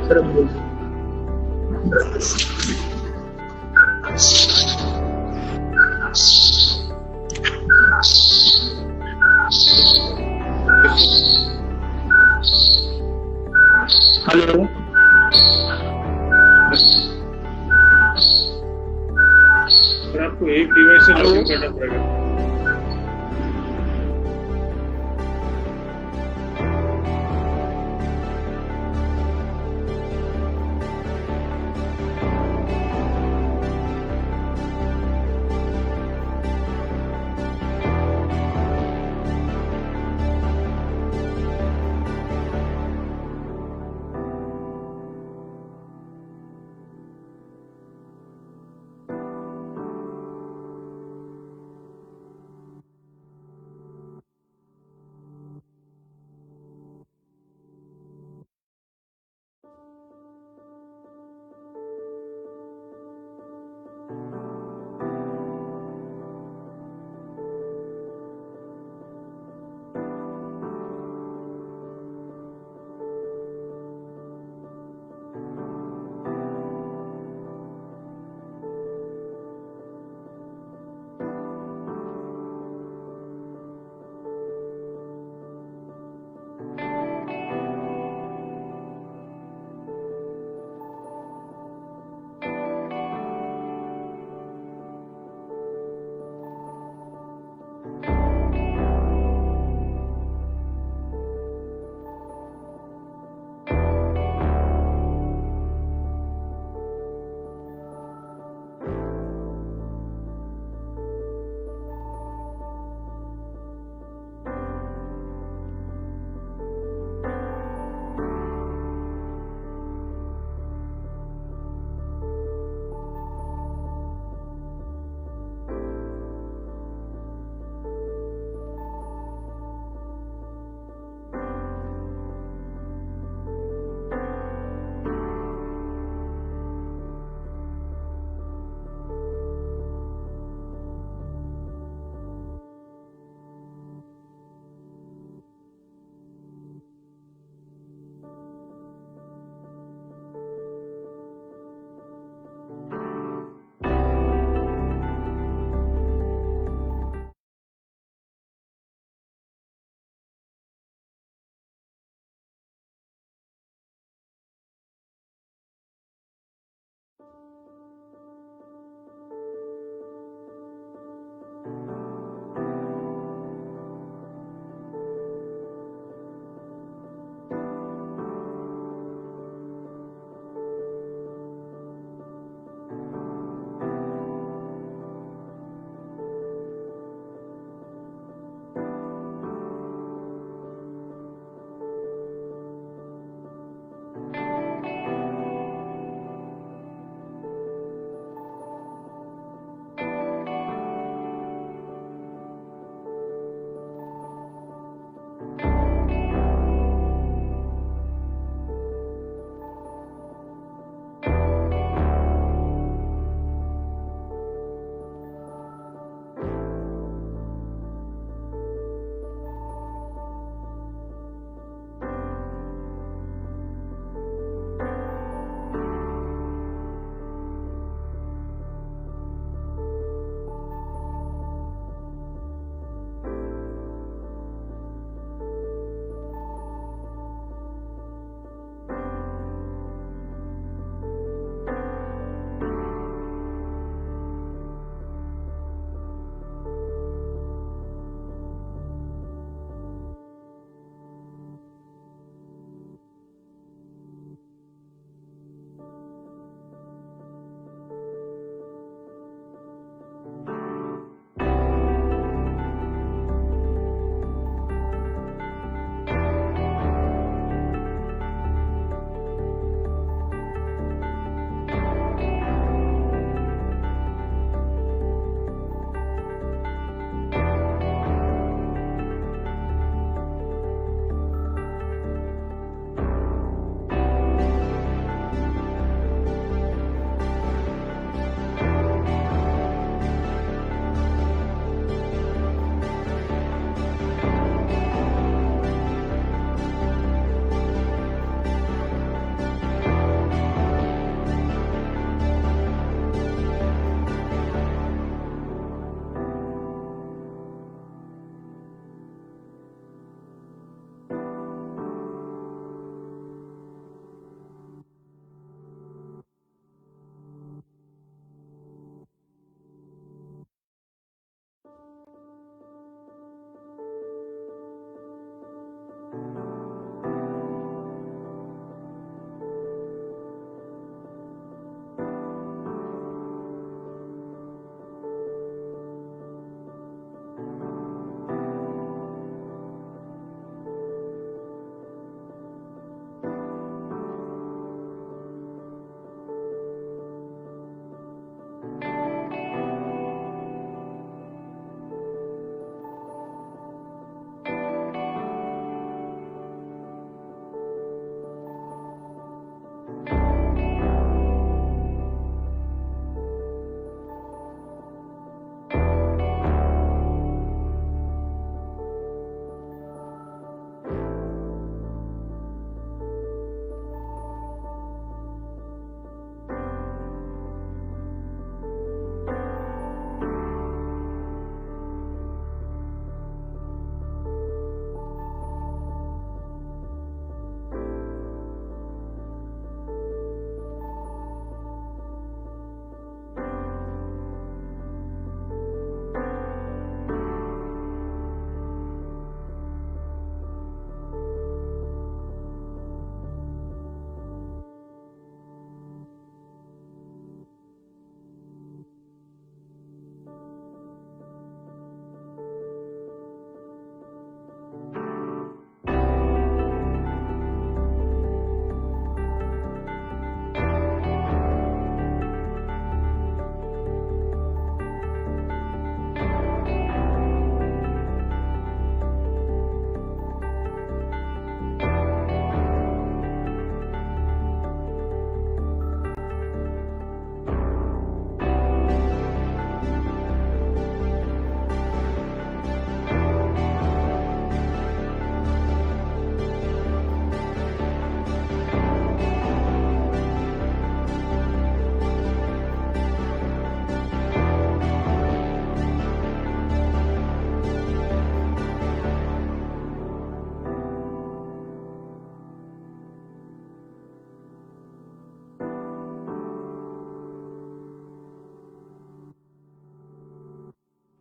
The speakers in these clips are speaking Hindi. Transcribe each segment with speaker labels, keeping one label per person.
Speaker 1: सर अब बोल। हेलो।
Speaker 2: सर आपको एक डिवाइस से लॉगिन करना पड़ेगा।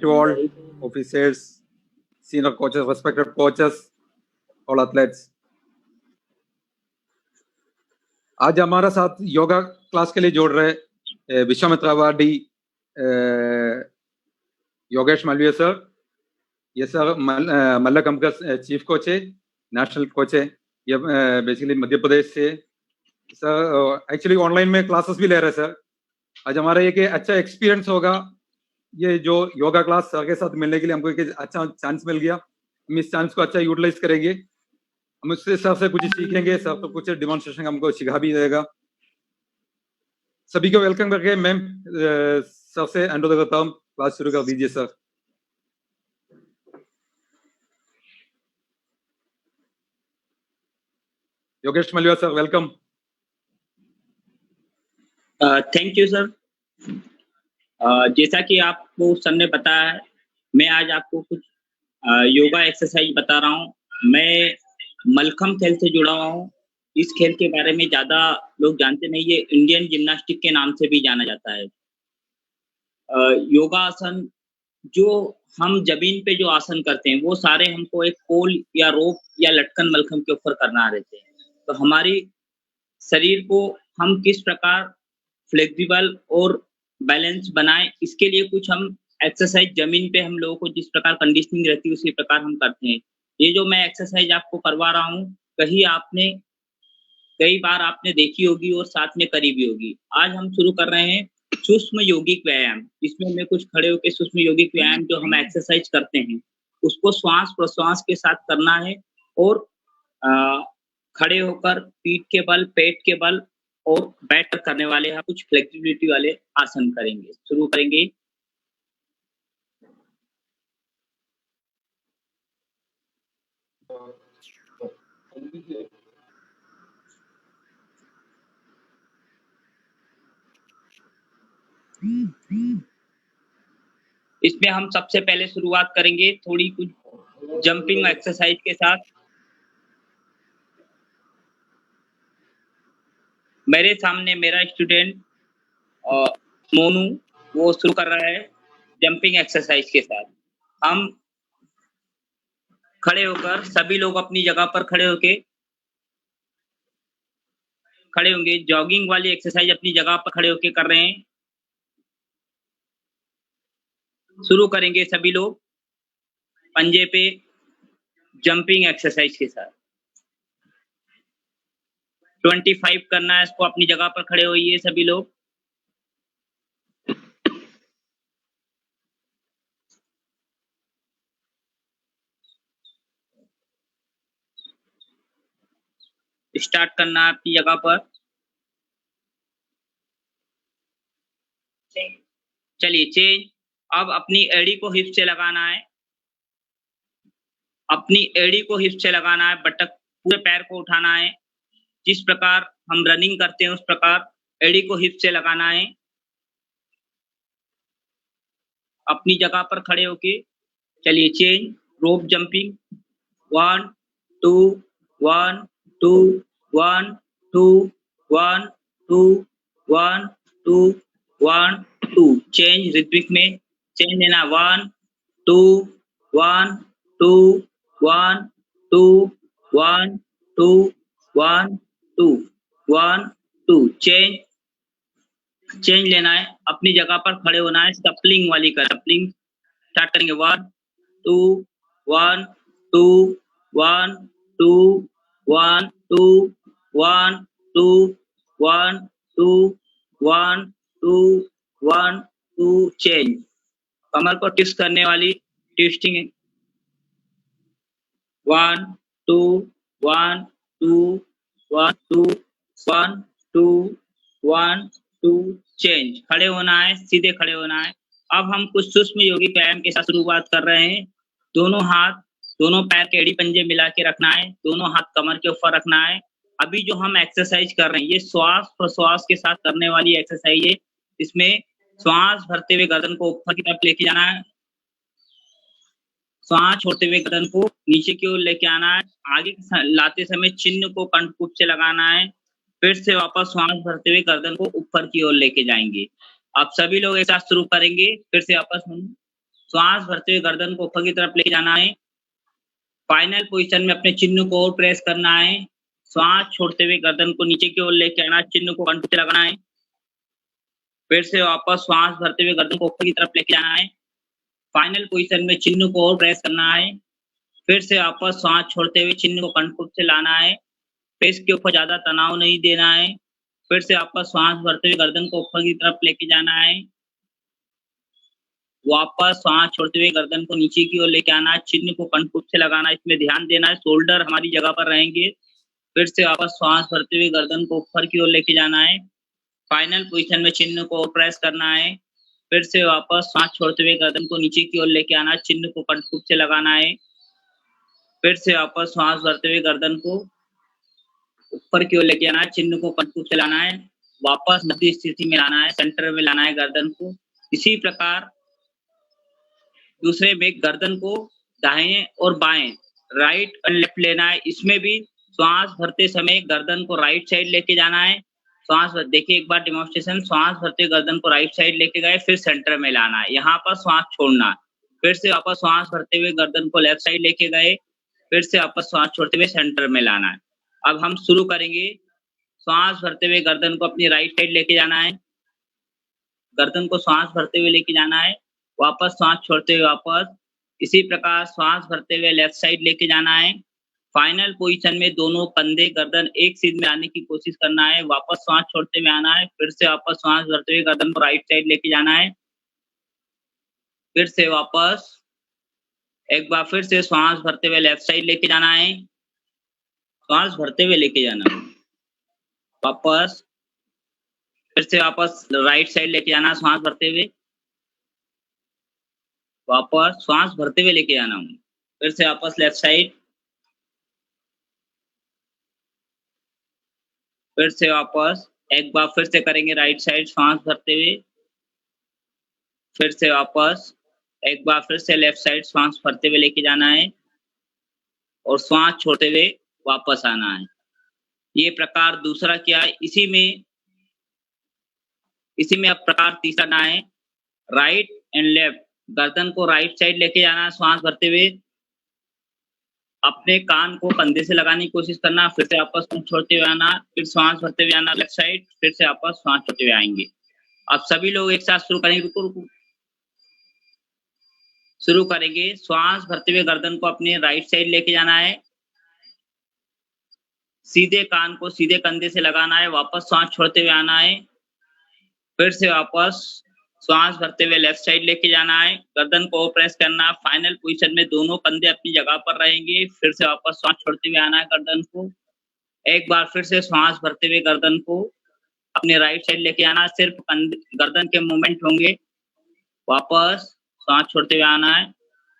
Speaker 1: to all officers, senior coaches, respected coaches, all athletes. आज हमारा साथ योगा क्लास के लिए जोड़ रहे विश्वामित्र अवार्डी योगेश मालवीय सर। ये सर मल्लखंब का चीफ कोच है, नेशनल कोच है। ये बेसिकली मध्य प्रदेश से सर एक्चुअली ऑनलाइन में क्लासेस भी ले रहे हैं सर। आज हमारा एक अच्छा एक्सपीरियंस होगा, ये जो योगा क्लास सर के साथ मिलने के लिए हमको एक अच्छा चांस मिल गया। हम इस चांस को अच्छा यूटिलाइज करेंगे, हम उससे सर से कुछ सीखेंगे, सर तो कुछ डिमॉन्स्ट्रेशन हमको सिखा भी देगा। सभी को वेलकम करके मैम सर से अनुरोध करता हूँ, क्लास शुरू कर दीजिए sir. Yogesh Malviya sir, welcome.
Speaker 3: Thank you sir. जैसा कि आपको सर ने बताया है, मैं आज आपको कुछ योगा एक्सरसाइज बता रहा हूँ। मैं मलखंब खेल से जुड़ा हुआ हूँ। इस खेल के बारे में ज़्यादा लोग जानते नहीं, ये इंडियन जिम्नास्टिक के नाम से भी जाना जाता है। योगासन जो हम जमीन पे जो आसन करते हैं वो सारे हमको एक पोल या रोप या लटकन मलखंब के ऊपर करना रहते हैं। तो हमारी शरीर को हम किस प्रकार फ्लेक्सिबल और बैलेंस बनाएं, इसके लिए कुछ हम एक्सरसाइज जमीन पे हम लोगों को जिस प्रकार कंडीशनिंग रहती है उसी प्रकार हम करते हैं। ये जो मैं एक्सरसाइज आपको करवा रहा हूँ कई बार आपने देखी होगी और साथ में करी भी होगी। आज हम शुरू कर रहे हैं सूक्ष्म यौगिक व्यायाम। इसमें मैं कुछ खड़े होकर सूक्ष्म यौगिक व्यायाम जो हम एक्सरसाइज करते हैं उसको श्वास प्रश्वास के साथ करना है और खड़े होकर पीठ के बल, पेट के बल और बैठ कर करने वाले हैं कुछ फ्लेक्सिबिलिटी वाले आसन करेंगे। शुरू करेंगे। इसमें हम सबसे पहले शुरुआत करेंगे थोड़ी कुछ जंपिंग एक्सरसाइज के साथ। मेरे सामने मेरा स्टूडेंट मोनू वो शुरू कर रहा है जंपिंग एक्सरसाइज के साथ। हम खड़े होकर सभी लोग अपनी जगह पर खड़े होंगे। जॉगिंग वाली एक्सरसाइज अपनी जगह पर खड़े होके कर रहे हैं। शुरू करेंगे सभी लोग पंजे पे जंपिंग एक्सरसाइज के साथ। 25 करना है इसको। अपनी जगह पर खड़े होइए सभी लोग। स्टार्ट करना है अपनी जगह पर। चलिए चेंज। अब अपनी एड़ी को हिप से लगाना है। अपनी एड़ी को हिप से लगाना है। बटक पूरे पैर को उठाना है। जिस प्रकार हम रनिंग करते हैं उस प्रकार एड़ी को हिप से लगाना है। अपनी जगह पर खड़े होके चलिए चेंज। रोप जंपिंग 1 2 1 2 1 2 1 2 1 2 1 2। चेंज रिद्विक में चेंज लेना। 1 2 1 2 1 2 1 2 1 2 1 2। चेंज लेना है। अपनी जगह पर खड़े होना है। कपलिंग वाली कपलिंग स्टार्ट करेंगे। 1 2 1 2 1 2 1 2 1 2 1 2 1 2 1 2। चेंज। कमर को ट्विस्ट करने वाली ट्विस्टिंग 1 2 1 2 1 2 1 2 1 2। चेंज। खड़े होना है, सीधे खड़े होना है। अब हम कुछ सूक्ष्म यौगिक व्यायाम के साथ शुरुआत कर रहे हैं। दोनों हाथ दोनों पैर के एड़ी पंजे मिला के रखना है। दोनों हाथ कमर के ऊपर रखना है। अभी जो हम एक्सरसाइज कर रहे हैं ये श्वास प्रश्वास के साथ करने वाली एक्सरसाइज है। इसमें श्वास भरते हुए गर्दन को ऊपर की तरफ लेके जाना है। श्वास छोड़ते हुए गर्दन को नीचे की ओर लेके आना है। आगे लाते समय चिन्ह को कंठकूप से लगाना है। फिर से वापस श्वास भरते हुए गर्दन को ऊपर की ओर लेके जाएंगे। आप सभी लोग एक साथ शुरू करेंगे। फिर से वापस हम श्वास भरते हुए गर्दन को ऊपर की तरफ ले जाना है। फाइनल पोजीशन में अपने चिन्ह को और प्रेस करना है। श्वास छोड़ते हुए गर्दन को नीचे की ओर लेके आना है, चिन्ह को कंठ पे लगाना है। फिर से वापस श्वास भरते हुए गर्दन को ऊपर की तरफ लेके जाना है। फाइनल पोजीशन में चिन्ह को और प्रेस करना है। फिर से वापस श्वास छोड़ते हुए चिन्ह को कंठ से लाना है। फेस के ऊपर ज्यादा तनाव नहीं देना है। फिर से वापस श्वास भरते हुए गर्दन को ऊपर की तरफ लेके जाना है। वापस श्वास छोड़ते हुए गर्दन को नीचे की ओर लेके आना है, चिन्ह को कंठ से लगाना है, इसमें ध्यान देना है, शोल्डर हमारी जगह पर रहेंगे। फिर से वापस श्वास भरते हुए गर्दन को ऊपर की ओर लेके जाना है। फाइनल पोजीशन में चिन्ह को प्रेस करना है। फिर से वापस सांस छोड़ते हुए गर्दन को नीचे की ओर लेके आना, चिन्ह को कंठ से लगाना है। फिर से वापस सांस भरते हुए गर्दन को ऊपर की ओर लेके आना है, चिन्ह को कंठ से लाना है। वापस मध्य स्थिति में लाना है, सेंटर में लाना है गर्दन को। इसी प्रकार दूसरे में गर्दन को दाएं और बाएं, राइट और लेफ्ट लेना है। इसमें भी श्वास भरते समय गर्दन को राइट साइड लेके जाना है। श्वास देखिए एक बार डेमोन्स्ट्रेशन, श्वास भरते गर्दन को राइट साइड लेके गए, फिर सेंटर में लाना है, यहाँ पर श्वास छोड़ना है। फिर से वापस श्वास भरते हुए गर्दन को लेफ्ट साइड लेके गए, फिर से वापस श्वास छोड़ते हुए सेंटर में लाना है। अब हम शुरू करेंगे। श्वास भरते हुए गर्दन को अपनी राइट साइड लेके जाना है, गर्दन को श्वास भरते हुए लेके जाना है, वापस श्वास छोड़ते हुए वापस। इसी प्रकार श्वास भरते हुए लेफ्ट साइड लेके जाना है। फाइनल पोजीशन में दोनों कंधे गर्दन एक सीध में आने की कोशिश करना है, वापस श्वास छोड़ते हुए आना है। फिर से वापस श्वास भरते हुए गर्दन को राइट साइड लेके जाना है। फिर से वापस एक बार फिर से श्वास भरते हुए लेफ्ट साइड लेके जाना है, श्वास भरते हुए लेके जाना है, वापस फिर से वापस राइट साइड लेके जाना, श्वास भरते हुए वापस श्वास भरते हुए लेके जाना हूँ। फिर से वापस लेफ्ट साइड, फिर से वापस एक बार फिर से करेंगे राइट साइड श्वास भरते हुए, फिर से वापस एक बार फिर से लेफ्ट साइड श्वास भरते हुए लेके जाना है और श्वास छोड़ते हुए वापस आना है। ये प्रकार दूसरा किया। इसी में अब प्रकार तीसरा ना है, राइट एंड लेफ्ट। गर्दन को राइट साइड लेके जाना, श्वास भरते हुए अपने कान को कंधे से लगाने की कोशिश करना, फिर से वापस छोड़ते हुए आना, फिर श्वास भरते हुए आना लेफ्ट साइड, फिर से वापस श्वास छोड़ते हुए आएंगे। अब सभी लोग एक साथ शुरू करेंगे। रुको शुरू करेंगे। श्वास भरते हुए गर्दन को अपने राइट साइड लेके जाना है, सीधे कान को सीधे कंधे से लगाना है, वापस श्वास छोड़ते हुए आना है, फिर से वापस श्वास भरते हुए लेफ्ट साइड लेके जाना है, गर्दन को प्रेस करना। फाइनल पोजीशन में दोनों कंधे अपनी जगह पर रहेंगे, फिर से वापस श्वास छोड़ते हुए आना है गर्दन को। एक बार फिर से श्वास भरते हुए गर्दन को अपने राइट साइड लेके आना, सिर्फ गर्दन के मूवमेंट होंगे, वापस श्वास छोड़ते हुए आना है,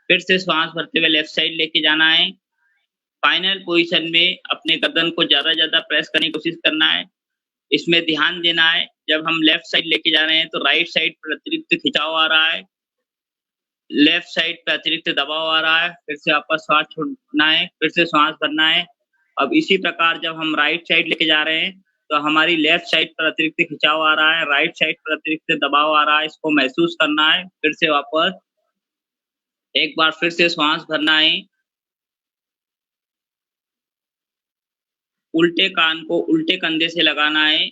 Speaker 3: फिर से श्वास भरते हुए लेफ्ट साइड लेके जाना है। फाइनल पोजीशन में अपने गर्दन को ज्यादा प्रेस करने की कोशिश करना है। इसमें ध्यान देना है, जब हम लेफ्ट साइड लेके जा रहे हैं तो राइट साइड पर अतिरिक्त खिंचाव आ रहा है, लेफ्ट साइड पे अतिरिक्त दबाव आ रहा है। फिर से वापस श्वास छोड़ना है, फिर से श्वास भरना है। अब इसी प्रकार जब हम राइट साइड लेके जा रहे हैं तो हमारी लेफ्ट साइड पर अतिरिक्त खिंचाव आ रहा है, राइट साइड पर अतिरिक्त दबाव आ रहा है, इसको महसूस करना है। फिर से वापस एक बार फिर से श्वास भरना है, उल्टे कान को उल्टे कंधे से लगाना है,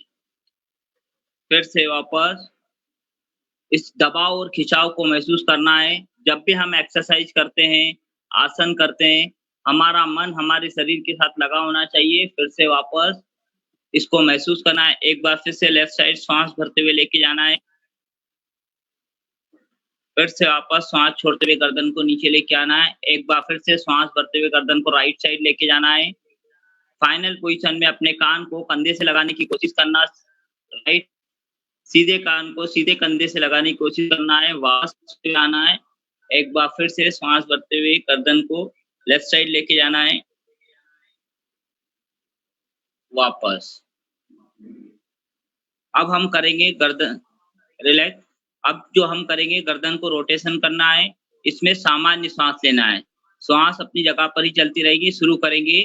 Speaker 3: फिर से वापस इस दबाव और खिंचाव को महसूस करना है। जब भी हम एक्सरसाइज करते हैं, आसन करते हैं, हमारा मन हमारे शरीर के साथ लगा होना चाहिए। फिर से वापस इसको महसूस करना है। एक बार फिर से लेफ्ट साइड श्वास भरते हुए लेके जाना है, फिर से वापस श्वास छोड़ते हुए गर्दन को नीचे लेके आना है। एक बार फिर से श्वास भरते हुए गर्दन को राइट साइड लेके जाना है। फाइनल पोजीशन में अपने कान को कंधे से लगाने की कोशिश करना, राइट सीधे कान को सीधे कंधे से लगाने की कोशिश करना है, वापस आना है। एक बार फिर से श्वास भरते हुए गर्दन को लेफ्ट साइड लेके जाना है, वापस। अब हम करेंगे गर्दन रिलैक्स। अब जो हम करेंगे गर्दन को रोटेशन करना है, इसमें सामान्य श्वास लेना है, श्वास अपनी जगह पर ही चलती रहेगी। शुरू करेंगे,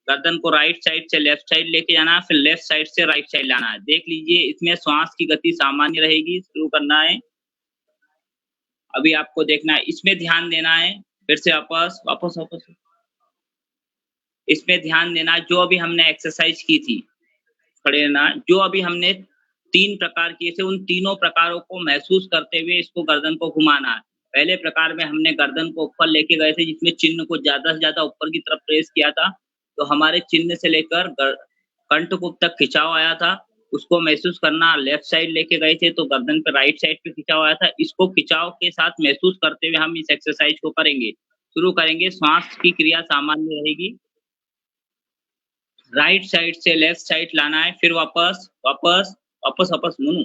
Speaker 3: गर्दन को राइट साइड से लेफ्ट साइड लेके जाना, फिर लेफ्ट साइड से राइट साइड लाना है। देख लीजिए इसमें श्वास की गति सामान्य रहेगी। शुरू करना है, अभी आपको देखना है, इसमें ध्यान देना है। फिर से वापस वापस वापस इसमें ध्यान देना है, जो अभी हमने एक्सरसाइज की थी, खड़े रहना, जो अभी हमने 3 प्रकार किए थे, उन तीनों प्रकारों को महसूस करते हुए इसको गर्दन को घुमाना है। पहले प्रकार में हमने गर्दन को ऊपर लेके गए थे, जिसमें चिन्ह को ज़्यादा से ज़्यादा ऊपर की तरफ प्रेस किया था, तो हमारे चिन्ह से लेकर कंठकुप तक खिंचाव आया था। उसको महसूस करना, लेफ्ट साइड लेके गए थे तो गर्दन पे राइट साइड पे खिंचाव आया था। इसको खिंचाव के साथ महसूस करते हुए हम इस एक्सरसाइज को करेंगे। शुरू करेंगे, श्वास की क्रिया सामान्य रहेगी। राइट साइड से लेफ्ट साइड लाना है, फिर वापस वापस वापस वापस मुनू,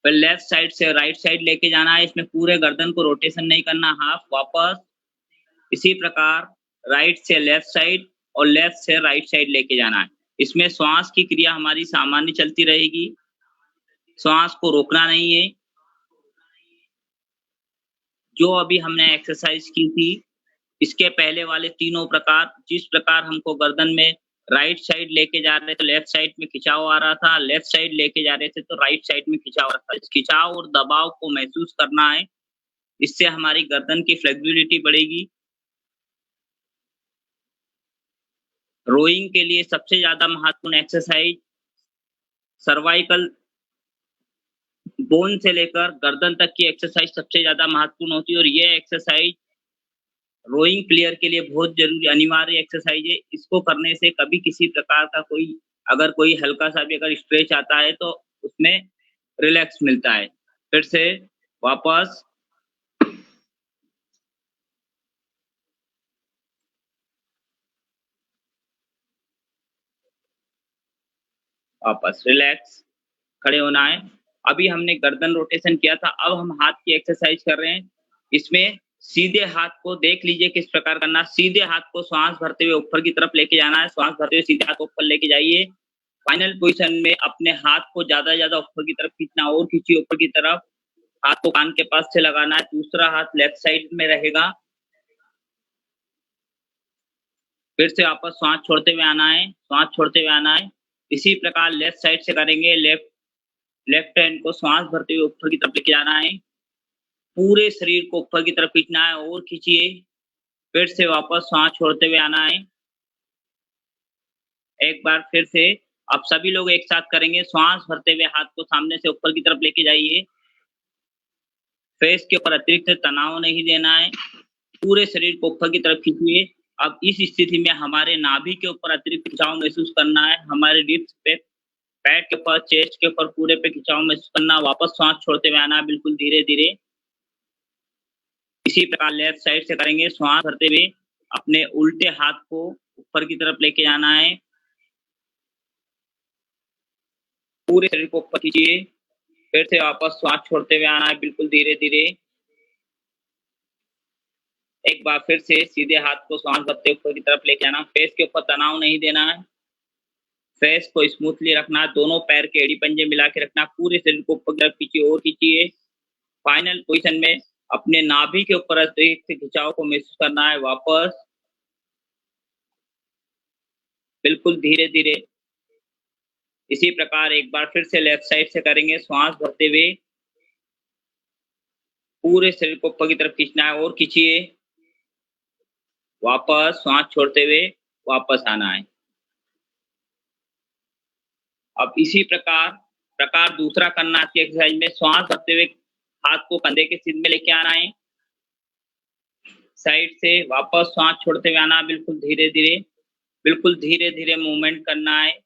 Speaker 3: फिर लेफ्ट साइड से राइट साइड लेके जाना है। इसमें पूरे गर्दन को रोटेशन नहीं करना, हाफ वापस। इसी प्रकार राइट से लेफ्ट साइड और लेफ्ट से राइट साइड लेके जाना है। इसमें श्वास की क्रिया हमारी सामान्य चलती रहेगी, श्वास को रोकना नहीं है। जो अभी हमने एक्सरसाइज की थी, इसके पहले वाले तीनों प्रकार, जिस प्रकार हमको गर्दन में राइट साइड लेके जा रहे थे, लेफ्ट साइड में खिंचाव आ रहा था, लेफ्ट साइड लेके जा रहे थे तो राइट साइड में खिंचाव आ रहा था। इस खिंचाव और दबाव को महसूस करना है, इससे हमारी गर्दन की फ्लेक्सिबिलिटी बढ़ेगी। रोइंग के लिए सबसे ज्यादा महत्वपूर्ण एक्सरसाइज सर्वाइकल बोन से लेकर गर्दन तक की एक्सरसाइज सबसे ज्यादा महत्वपूर्ण होती है, और ये एक्सरसाइज रोइंग प्लेयर के लिए बहुत जरूरी अनिवार्य एक्सरसाइज है। इसको करने से कभी किसी प्रकार का अगर कोई हल्का सा भी अगर स्ट्रेच आता है तो उसमें रिलैक्स मिलता है। फिर से वापस वापस रिलैक्स, खड़े होना है। अभी हमने गर्दन रोटेशन किया था, अब हम हाथ की एक्सरसाइज कर रहे हैं। इसमें सीधे हाथ को देख लीजिए किस प्रकार करना। सीधे हाथ को श्वास भरते हुए ऊपर की तरफ लेके जाना है, श्वास भरते हुए सीधे हाथ को ऊपर लेके जाइए। फाइनल पोजीशन में अपने हाथ को ज्यादा से ज्यादा ऊपर की तरफ खींचना, और खींचिए ऊपर की तरफ। हाथ को कान के पास से लगाना है, दूसरा हाथ लेफ्ट साइड में रहेगा। फिर से वापस श्वास छोड़ते हुए आना है, श्वास छोड़ते हुए आना है। इसी प्रकार लेफ्ट साइड से करेंगे। लेफ्ट हैंड को श्वास भरते हुए ऊपर की तरफ लेके जाना है, पूरे शरीर को ऊपर की तरफ खींचना है और खींचिए। फिर से वापस श्वास छोड़ते हुए आना है। एक बार फिर से आप सभी लोग एक साथ करेंगे। श्वास भरते हुए हाथ को सामने से ऊपर की तरफ लेके जाइए। फेस के ऊपर अतिरिक्त तनाव नहीं देना है, पूरे शरीर को ऊपर की तरफ खींचिए। अब इस स्थिति में हमारे नाभि के ऊपर अतिरिक्त खिंचाव महसूस करना है, हमारे रिब्स पे, पैट के ऊपर, चेस्ट के ऊपर पूरे पे खिंचाव महसूस करना। वापस श्वास छोड़ते हुए आना है, बिल्कुल धीरे धीरे। इसी प्रकार लेफ्ट साइड से करेंगे। श्वास भरते हुए अपने उल्टे हाथ को ऊपर की तरफ लेके जाना है, पूरे शरीर को ऊपर खींचिए। फिर से वापस श्वास छोड़ते हुए आना है, बिल्कुल धीरे धीरे। एक बार फिर से सीधे हाथ को श्वास भरते ऊपर की तरफ लेके आना। फेस के ऊपर तनाव नहीं देना है, फेस को स्मूथली रखना। दोनों पैर के एड़ी पंजे मिला के रखना, पूरे शरीर को ऊपर की तरफ खींचिए और खींचिए। फाइनल पोजीशन में अपने नाभि के ऊपर अतिरिक्त खिंचाव को महसूस करना है। वापस बिल्कुल धीरे धीरे। इसी प्रकार एक बार फिर से लेफ्ट साइड से करेंगे। श्वास भरते हुए पूरे शरीर को ऊपर की तरफ खींचना है और खींचिए। वापस श्वास छोड़ते हुए वापस आना है। अब इसी प्रकार दूसरा करना है एक्सरसाइज में। श्वास भरते हुए हाथ को कंधे के सीध में लेके आना है, साइड से वापस श्वास छोड़ते हुए आना, बिल्कुल धीरे धीरे, बिल्कुल धीरे धीरे मूवमेंट करना है।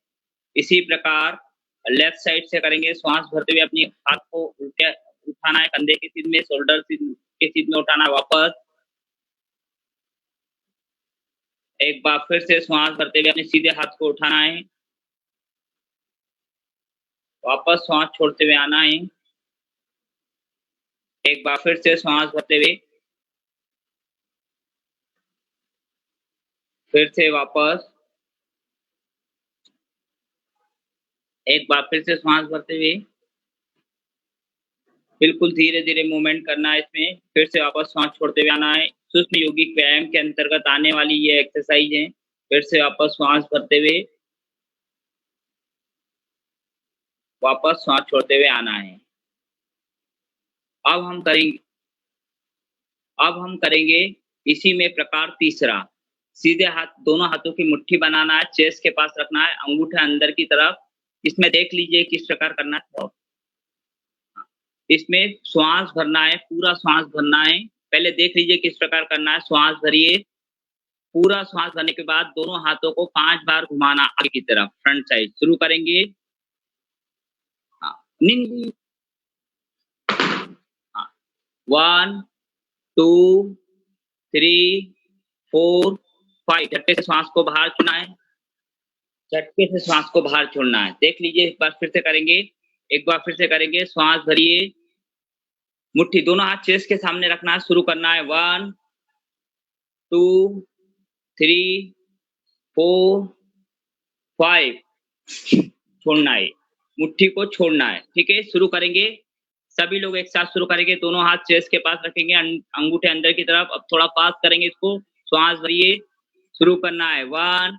Speaker 3: इसी प्रकार लेफ्ट साइड से करेंगे। श्वास भरते हुए अपनी हाथ को उल्टे उठाना है, कंधे के सीध में, शोल्डर के सीध में उठाना। वापस एक बार फिर से श्वास भरते हुए अपने सीधे हाथ को उठाना है, वापस श्वास छोड़ते हुए आना है। एक बार फिर से श्वास भरते हुए, फिर से वापस, एक बार फिर से श्वास भरते हुए, बिल्कुल धीरे धीरे मूवमेंट करना है इसमें। फिर से वापस श्वास छोड़ते हुए आना है। सूक्ष्म यौगिक व्यायाम के अंतर्गत आने वाली ये एक्सरसाइज है। फिर से वापस श्वास भरते हुए, वापस श्वास छोड़ते हुए आना है। अब हम करेंगे इसी में प्रकार तीसरा। सीधे हाथ, दोनों हाथों की मुट्ठी बनाना है, चेस्ट के पास रखना है, अंगूठा अंदर की तरफ। इसमें देख लीजिए किस प्रकार करना है। इसमें श्वास भरना है, पूरा श्वास भरना है। पहले देख लीजिए किस प्रकार करना है। श्वास भरिए, पूरा श्वास भरने के बाद दोनों हाथों को 5 बार घुमाना आगे की तरफ, फ्रंट साइड। शुरू करेंगे। हाँ, निंदी। हाँ, 1 2 3 4 5। झटके से श्वास को बाहर छोड़ना है, झटके से श्वास को बाहर छोड़ना है। देख लीजिए, एक बार फिर से करेंगे, एक बार फिर से करेंगे। श्वास भरिए, मुट्ठी दोनों हाथ चेस्ट के सामने रखना है। शुरू करना है। 1 2 3 4 5। छोड़ना है, मुट्ठी को छोड़ना है। ठीक है, शुरू करेंगे। सभी लोग एक साथ शुरू करेंगे। दोनों हाथ चेस्ट के पास रखेंगे, अंगूठे अंदर की तरफ। अब थोड़ा फास्ट करेंगे इसको। श्वास भरिए, शुरू करना है। 1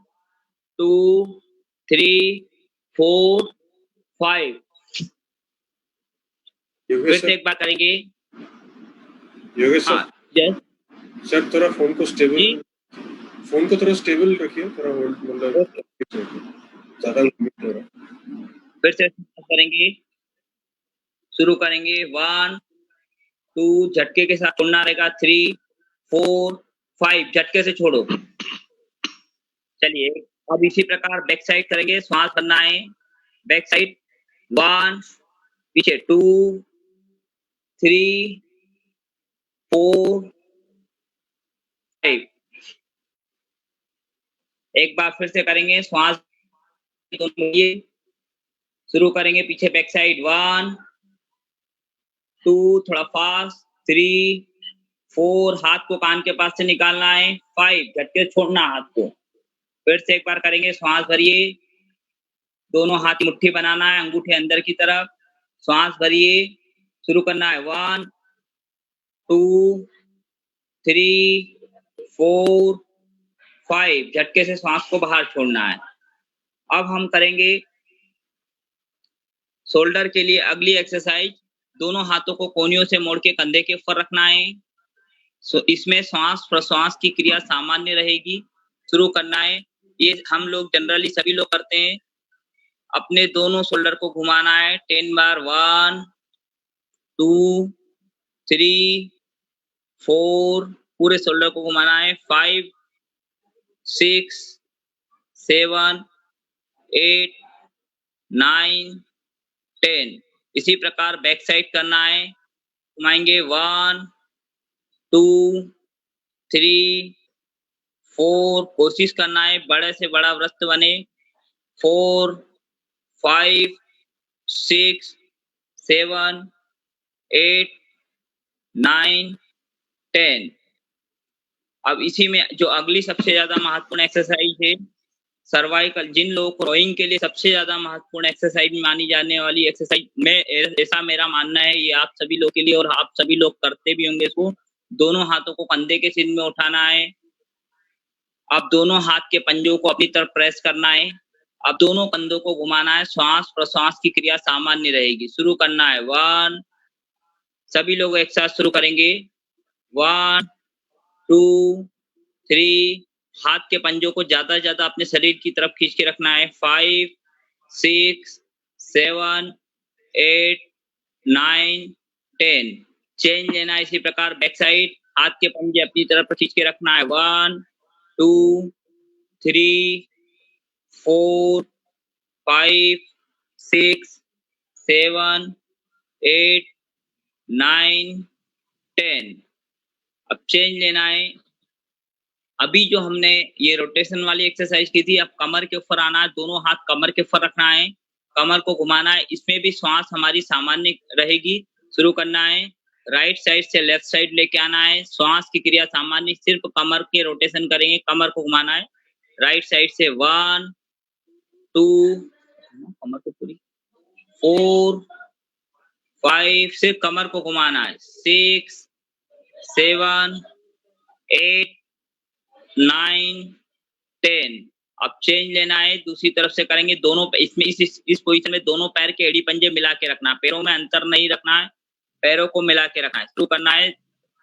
Speaker 3: 2 3 4 5। फिर से एक बार करेंगे।
Speaker 2: योगेश सर,
Speaker 3: हाँ, यस
Speaker 2: सर थोड़ा फोन को
Speaker 3: जी।
Speaker 2: स्टेबल, फोन को थोड़ा स्टेबल रखिए, थोड़ा होल्ड, मतलब ज्यादा लिमिट हो रहा है।
Speaker 3: फिर से करेंगे, शुरू करेंगे। 1 2, झटके के साथ छोड़ना रहेगा। 3 4 5, झटके से छोड़ो। चलिए, अब इसी प्रकार बैक साइड करेंगे। श्वास भरना है, बैक साइड। 1 पीछे, 2 3 4 5। एक बार फिर से करेंगे। श्वास दोनों लिए, शुरू करेंगे पीछे बैक साइड। 1 2, थोड़ा फास्ट। 3 4, हाथ को कान के पास से निकालना है। 5, झटके छोड़ना हाथ को। फिर से एक बार करेंगे। श्वास भरिए, दोनों हाथ मुट्ठी बनाना है, अंगूठे अंदर की तरफ। श्वास भरिए, शुरू करना है। 1 2 3 4 5, झटके से श्वास को बाहर छोड़ना है। अब हम करेंगे शोल्डर के लिए अगली एक्सरसाइज। दोनों हाथों को कोहनियों से मोड़ के कंधे के ऊपर रखना है। इसमें श्वास प्रश्वास की क्रिया सामान्य रहेगी। शुरू करना है। ये हम लोग जनरली सभी लोग करते हैं। अपने दोनों शोल्डर को घुमाना है 10 बार। 1 2 3 4, पूरे शोल्डर को घुमाना है। 5 6 7 8 9 10। इसी प्रकार बैक साइड करना है। घुमाएंगे। 1 2 3 4, कोशिश करना है बड़े से बड़ा वृत्त बने। 4 5 6 7 8 9 10। अब इसी में जो अगली सबसे ज्यादा महत्वपूर्ण एक्सरसाइज है, सर्वाइकल, जिन लोगों को रोइंग के लिए सबसे ज्यादा महत्वपूर्ण एक्सरसाइज मानी जाने वाली एक्सरसाइज में, ऐसा मेरा मानना है, ये आप सभी लोग के लिए, और आप सभी लोग करते भी होंगे इसको। दोनों हाथों को कंधे के सीध में उठाना है। अब दोनों हाथ के पंजों को अपनी तरफ प्रेस करना है। अब दोनों कंधों को घुमाना है। श्वास प्रश्वास की क्रिया सामान्य रहेगी। शुरू करना है। 1, सभी लोग एक साथ शुरू करेंगे। 1 2 3, हाथ के पंजों को ज्यादा से ज्यादा अपने शरीर की तरफ खींच के रखना है। 5 6 7 8 9 10। चेंज लेना है इसी प्रकार बैक साइड। हाथ के पंजे अपनी तरफ खींच के रखना है। 1 2 3 4 5 6 7 8 9 10। अब चेंज लेना है। अभी जो हमने ये रोटेशन वाली एक्सरसाइज की थी, अब कमर के ऊपर आना है। दोनों हाथ कमर के ऊपर रखना है, कमर को घुमाना है। इसमें भी श्वास हमारी सामान्य रहेगी। शुरू करना है। राइट साइड से लेफ्ट साइड लेके आना है। श्वास की क्रिया सामान्य, सिर्फ कमर के रोटेशन करेंगे, कमर को घुमाना है। राइट साइड से 1 2, कमर को पूरी, 4 5, सिर्फ कमर को घुमाना है। 6 7 8 9 10। अब चेंज लेना है, दूसरी तरफ से करेंगे। दोनों इसमें इस पोजीशन में दोनों पैर के एड़ी पंजे मिला के रखना है, पैरों में अंतर नहीं रखना है। पैरों को मिला के रखना है। शुरू करना है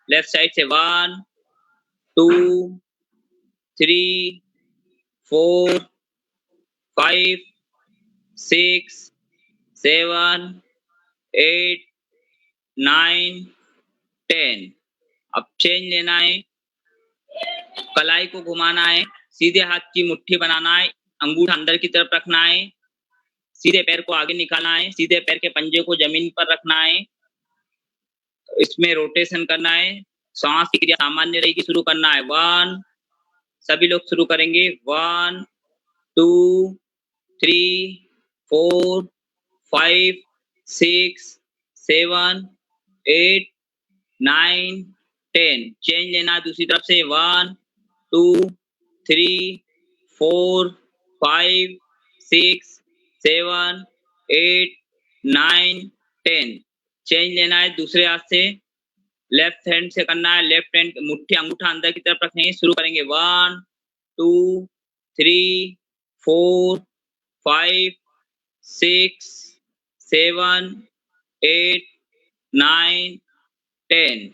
Speaker 3: लेफ्ट साइड से 1 2 3 4 5 6 7 8 9 10। अब चेंज लेना है, कलाई को घुमाना है, सीधे हाथ की मुट्ठी बनाना है, अंगूठा अंदर की तरफ रखना है, सीधे पैर को आगे निकालना है, सीधे पैर के पंजे को जमीन पर रखना है, इसमें रोटेशन करना है। सांस की क्रिया सामान्य रहेगी। शुरू करना है 1, सभी लोग शुरू करेंगे 1 2 3 4 5 6 7 8 9 10। चेंज लेना दूसरी तरफ से 1 2 3 4 5 6 7 8 9 10। चेंज लेना है दूसरे हाथ से, लेफ्ट हैंड से करना है। लेफ्ट हैंड मुट्ठी अंगूठा अंदर की तरफ रखेंगे। शुरू करेंगे 1 2 3 4 5 6 7 8 9 10।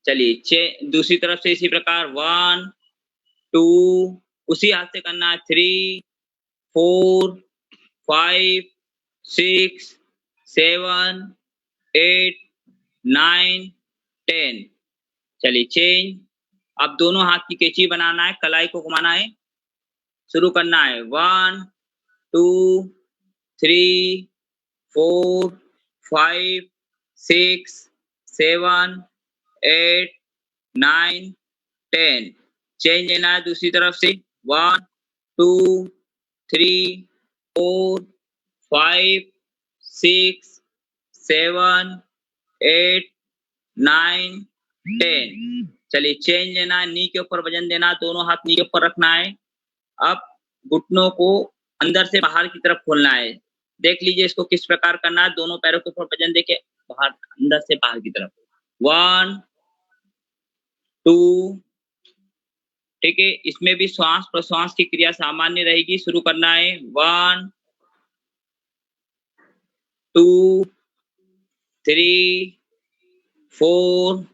Speaker 3: चलिए दूसरी तरफ से इसी प्रकार 1 2, उसी हाथ से करना है 3 4 5 6 7 8 9 10। चलिए चेंज। अब दोनों हाथ की कैंची बनाना है, कलाई को घुमाना है। शुरू करना है 1 2 3 4 5 6 7 8 9 10। चेंज लेना है दूसरी तरफ से 1 2 3 4 5 6 7 8 9 10। चलिए चेंज लेना है, नी के ऊपर वजन देना, दोनों हाथ नी के ऊपर रखना है। अब घुटनों को अंदर से बाहर की तरफ खोलना है। देख लीजिए इसको किस प्रकार करना है। दोनों पैरों के ऊपर वजन देके बाहर, अंदर से बाहर की तरफ 1 2। ठीक है, इसमें भी श्वास प्रश्वास की क्रिया सामान्य रहेगी। शुरू करना है 1 2 3 4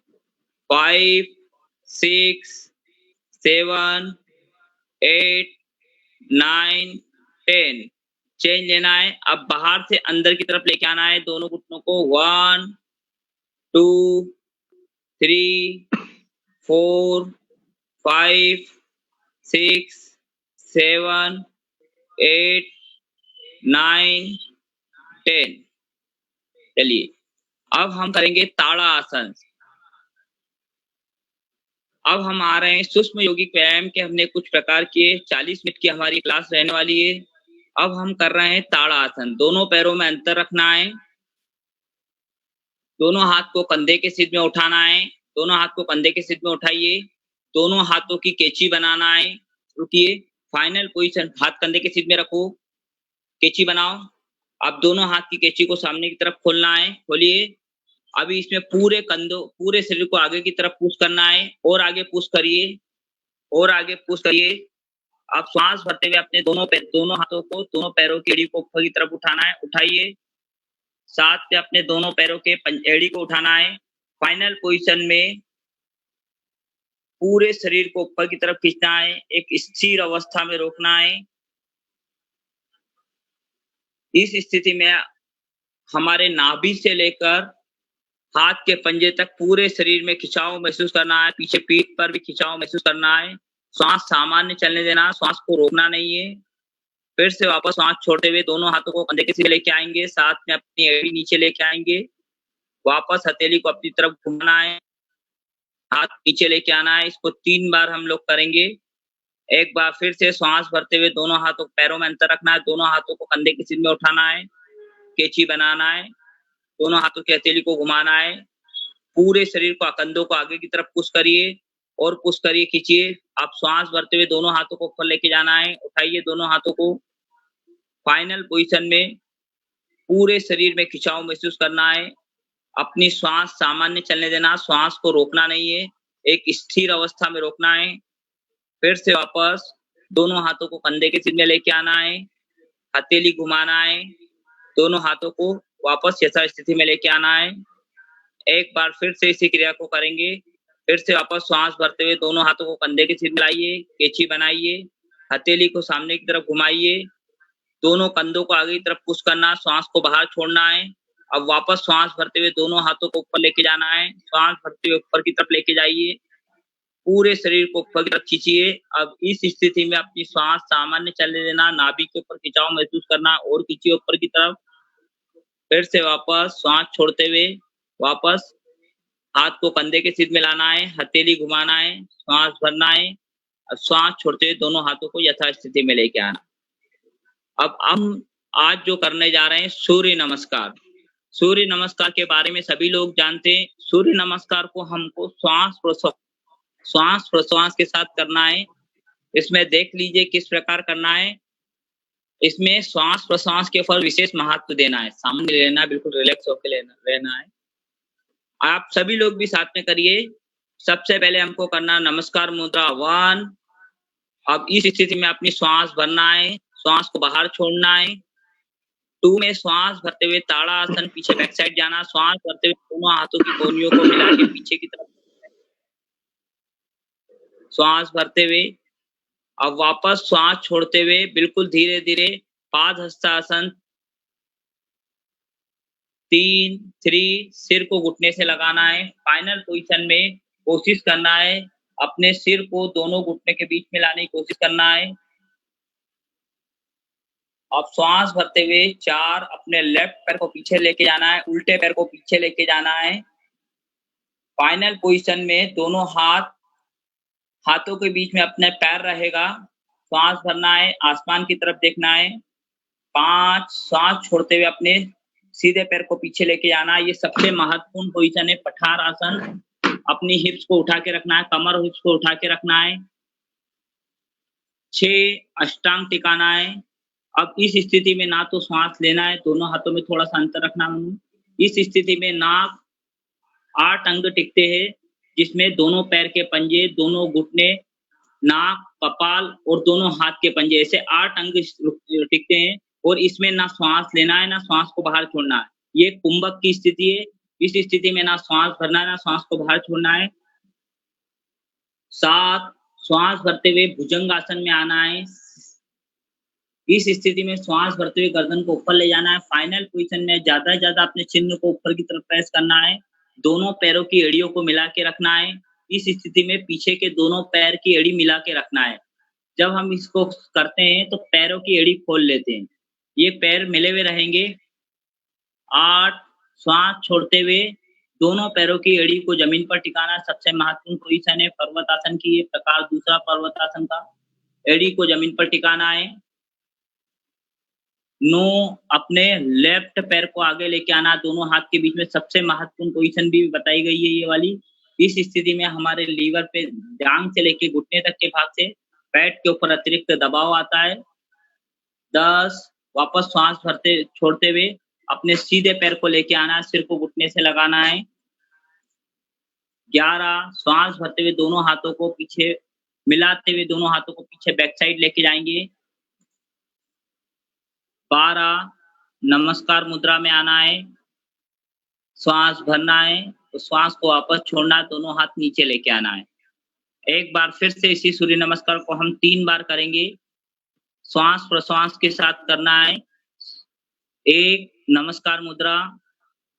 Speaker 3: 5 6 7 8 9 10। चेंज लेना है, अब बाहर से अंदर की तरफ लेके आना है दोनों घुटनों को 1 2 3 4 5 6 7 8 9 10। चलिए अब हम करेंगे ताड़ा आसन। अब हम आ रहे हैं सूक्ष्म योगिक व्यायाम के। हमने कुछ प्रकार के 40 मिनट की हमारी क्लास रहने वाली है। अब हम कर रहे हैं ताड़ा आसन। दोनों पैरों में अंतर रखना है, दोनों हाथ को कंधे के सीध में उठाना है। दोनों हाथ को कंधे के सीध में उठाइए, दोनों हाथों की कैंची बनाना है। रुकिए, फाइनल पोजीशन, हाथ कंधे के सीध में रखो, कैंची बनाओ। अब दोनों हाथ की कैंची को सामने की तरफ खोलना है, खोलिए। अभी इसमें पूरे कंधों, पूरे शरीर को आगे की तरफ पुश करना है, और आगे पुश करिए, और आगे पुश करिए। अब श्वास भरते हुए अपने दोनों हाथों को, दोनों पैरों की एड़ी को ऊपर की तरफ उठाना है, उठाइए। साथ में अपने दोनों पैरों के एड़ी को उठाना है। फाइनल पोजीशन में पूरे शरीर को ऊपर की तरफ खींचना है, एक स्थिर अवस्था में रोकना है। इस स्थिति में हमारे नाभि से लेकर हाथ के पंजे तक पूरे शरीर में खिंचाव महसूस करना है, पीछे पीठ पर भी खिंचाव महसूस करना है। श्वास सामान्य चलने देना, श्वास को रोकना नहीं है। फिर से वापस श्वास छोड़ते हुए दोनों हाथों को कंधे के सीधे लेके आएंगे, साथ में अपनी एड़ी नीचे लेके आएंगे। वापस हथेली को अपनी तरफ घुमाना है, हाथ नीचे लेके आना है। इसको 3 बार हम लोग करेंगे। एक बार फिर से श्वास भरते हुए दोनों हाथों पैरों में अंतर रखना है, दोनों हाथों को कंधे के सीध में उठाना है, कैंची बनाना है, दोनों हाथों की हथेली को घुमाना है। पूरे शरीर को, कंधों को आगे की तरफ पुश करिए, और पुश करिए, खींचिए। आप श्वास भरते हुए दोनों हाथों को ऊपर लेके जाना है, उठाइए दोनों हाथों को। फाइनल पोजीशन में पूरे शरीर में खिंचाव महसूस करना है। अपनी श्वास सामान्य चलने देना, श्वास को रोकना नहीं है, एक स्थिर अवस्था में रोकना है। फिर से वापस दोनों हाथों को कंधे के सीध में लेके आना है, हथेली घुमाना है, दोनों हाथों को वापस यथा स्थिति में लेके आना है। एक बार फिर से इसी क्रिया को करेंगे। फिर से वापस श्वास भरते हुए दोनों हाथों को कंधे के सीधे मिलाइए, कैंची बनाइए, हथेली को सामने की तरफ घुमाइए, दोनों कंधों को आगे की तरफ पुश करना, श्वास को बाहर छोड़ना है। अब वापस श्वास भरते हुए दोनों हाथों को ऊपर लेके जाना है, श्वास भरते हुए ऊपर की तरफ लेके जाइए, पूरे शरीर को ऊपर की तरफ खींचिए। अब इस स्थिति में अपनी श्वास सामान्य चलने देना, नाभि के ऊपर खिंचाव महसूस करना और खींचिए ऊपर की तरफ। फिर से वापस श्वास छोड़ते हुए वापस हाथ को कंधे के सीधे मिलाना है, हथेली घुमाना है, श्वास भरना है। अब श्वास छोड़ते हुए दोनों हाथों को यथास्थिति में लेके आना। अब हम आज जो करने जा रहे हैं सूर्य नमस्कार। सूर्य नमस्कार के बारे में सभी लोग जानते हैं। सूर्य नमस्कार को हमको श्वास प्रश्वास के साथ करना है। इसमें देख लीजिए किस प्रकार करना है। इसमें श्वास प्रश्वास के ऊपर विशेष महत्व देना है, सामने लेना है, बिल्कुल रिलैक्स होकर रहना है। आप सभी लोग भी साथ में करिए। सबसे पहले हमको करना नमस्कार मुद्रा 1। अब इस स्थिति में अपनी श्वास भरना है, श्वास को बाहर छोड़ना है। 2 में श्वास भरते हुए ताड़ासन, पीछे बैक साइड जाना, श्वास भरते हुए दोनों हाथों की कोहनियों को मिला के पीछे की तरफ श्वास भरते हुए। अब वापस श्वास छोड़ते हुए बिल्कुल धीरे धीरे पादहस्तासन 3 सिर को घुटने से लगाना है। फाइनल पोजीशन में कोशिश करना है अपने सिर को दोनों घुटने के बीच में लाने की कोशिश करना है। अब श्वास भरते हुए 4 अपने लेफ्ट पैर को पीछे लेके जाना है, उल्टे पैर को पीछे लेके जाना है। फाइनल पोजीशन में दोनों हाथों के बीच में अपने पैर रहेगा। श्वास भरना है, आसमान की तरफ देखना है। 5 श्वास छोड़ते हुए अपने सीधे पैर को पीछे लेके जाना है। ये सबसे महत्वपूर्ण पोजीशन है पठार आसन। अपनी हिप्स को उठा के रखना है, कमर हिप्स को उठा के रखना है। 6 अष्टांग टिकाना है। अब इस स्थिति में ना तो श्वास लेना है, दोनों हाथों में थोड़ा सा अंतर रखना है। इस स्थिति में नाक 8 अंग टिकते हैं, जिसमें दोनों पैर के पंजे, दोनों घुटने, नाक, कपाल और दोनों हाथ के पंजे, ऐसे 8 अंग टिकते हैं। और इसमें ना श्वास लेना है ना श्वास को बाहर छोड़ना है। ये कुंभक की स्थिति है। इस स्थिति में ना श्वास भरना है ना श्वास को बाहर छोड़ना है। 7 श्वास भरते हुए भुजंग आसन में आना है। इस स्थिति में श्वास भरते हुए गर्दन को ऊपर ले जाना है। फाइनल पोजीशन में ज्यादा से ज्यादा अपने चिन्ह को ऊपर की तरफ प्रेस करना है। दोनों पैरों की एड़ियों को मिला के रखना है। इस स्थिति में पीछे के दोनों पैर की एड़ी मिला के रखना है। जब हम इसको करते हैं तो पैरों की एड़ी खोल लेते हैं, ये पैर मिले हुए रहेंगे। 8 श्वास छोड़ते हुए दोनों पैरों की एड़ी को जमीन पर टिकाना सबसे महत्वपूर्ण पोजीशन है पर्वतासन की। ये प्रकार दूसरा पर्वतासन का, एड़ी को जमीन पर टिकाना है। 9 अपने लेफ्ट पैर को आगे लेके आना, दोनों हाथ के बीच में सबसे महत्वपूर्ण पोजीशन भी बताई गई है ये वाली। इस स्थिति में हमारे लीवर पे जांघ से लेके घुटने तक के भाग से पैट के ऊपर अतिरिक्त दबाव आता है। 10 वापस श्वास भरते छोड़ते हुए अपने सीधे पैर को लेके आना है, सिर को घुटने से लगाना है। 11 श्वास भरते हुए दोनों हाथों को पीछे मिलाते हुए दोनों हाथों को पीछे बैक साइड लेके जाएंगे। 12 नमस्कार मुद्रा में आना है, श्वास भरना है तो श्वास को वापस छोड़ना है, दोनों हाथ नीचे लेके आना है। एक बार फिर से इसी सूर्य नमस्कार को हम 3 बार करेंगे, श्वास प्रश्वास के साथ करना है। 1 नमस्कार मुद्रा,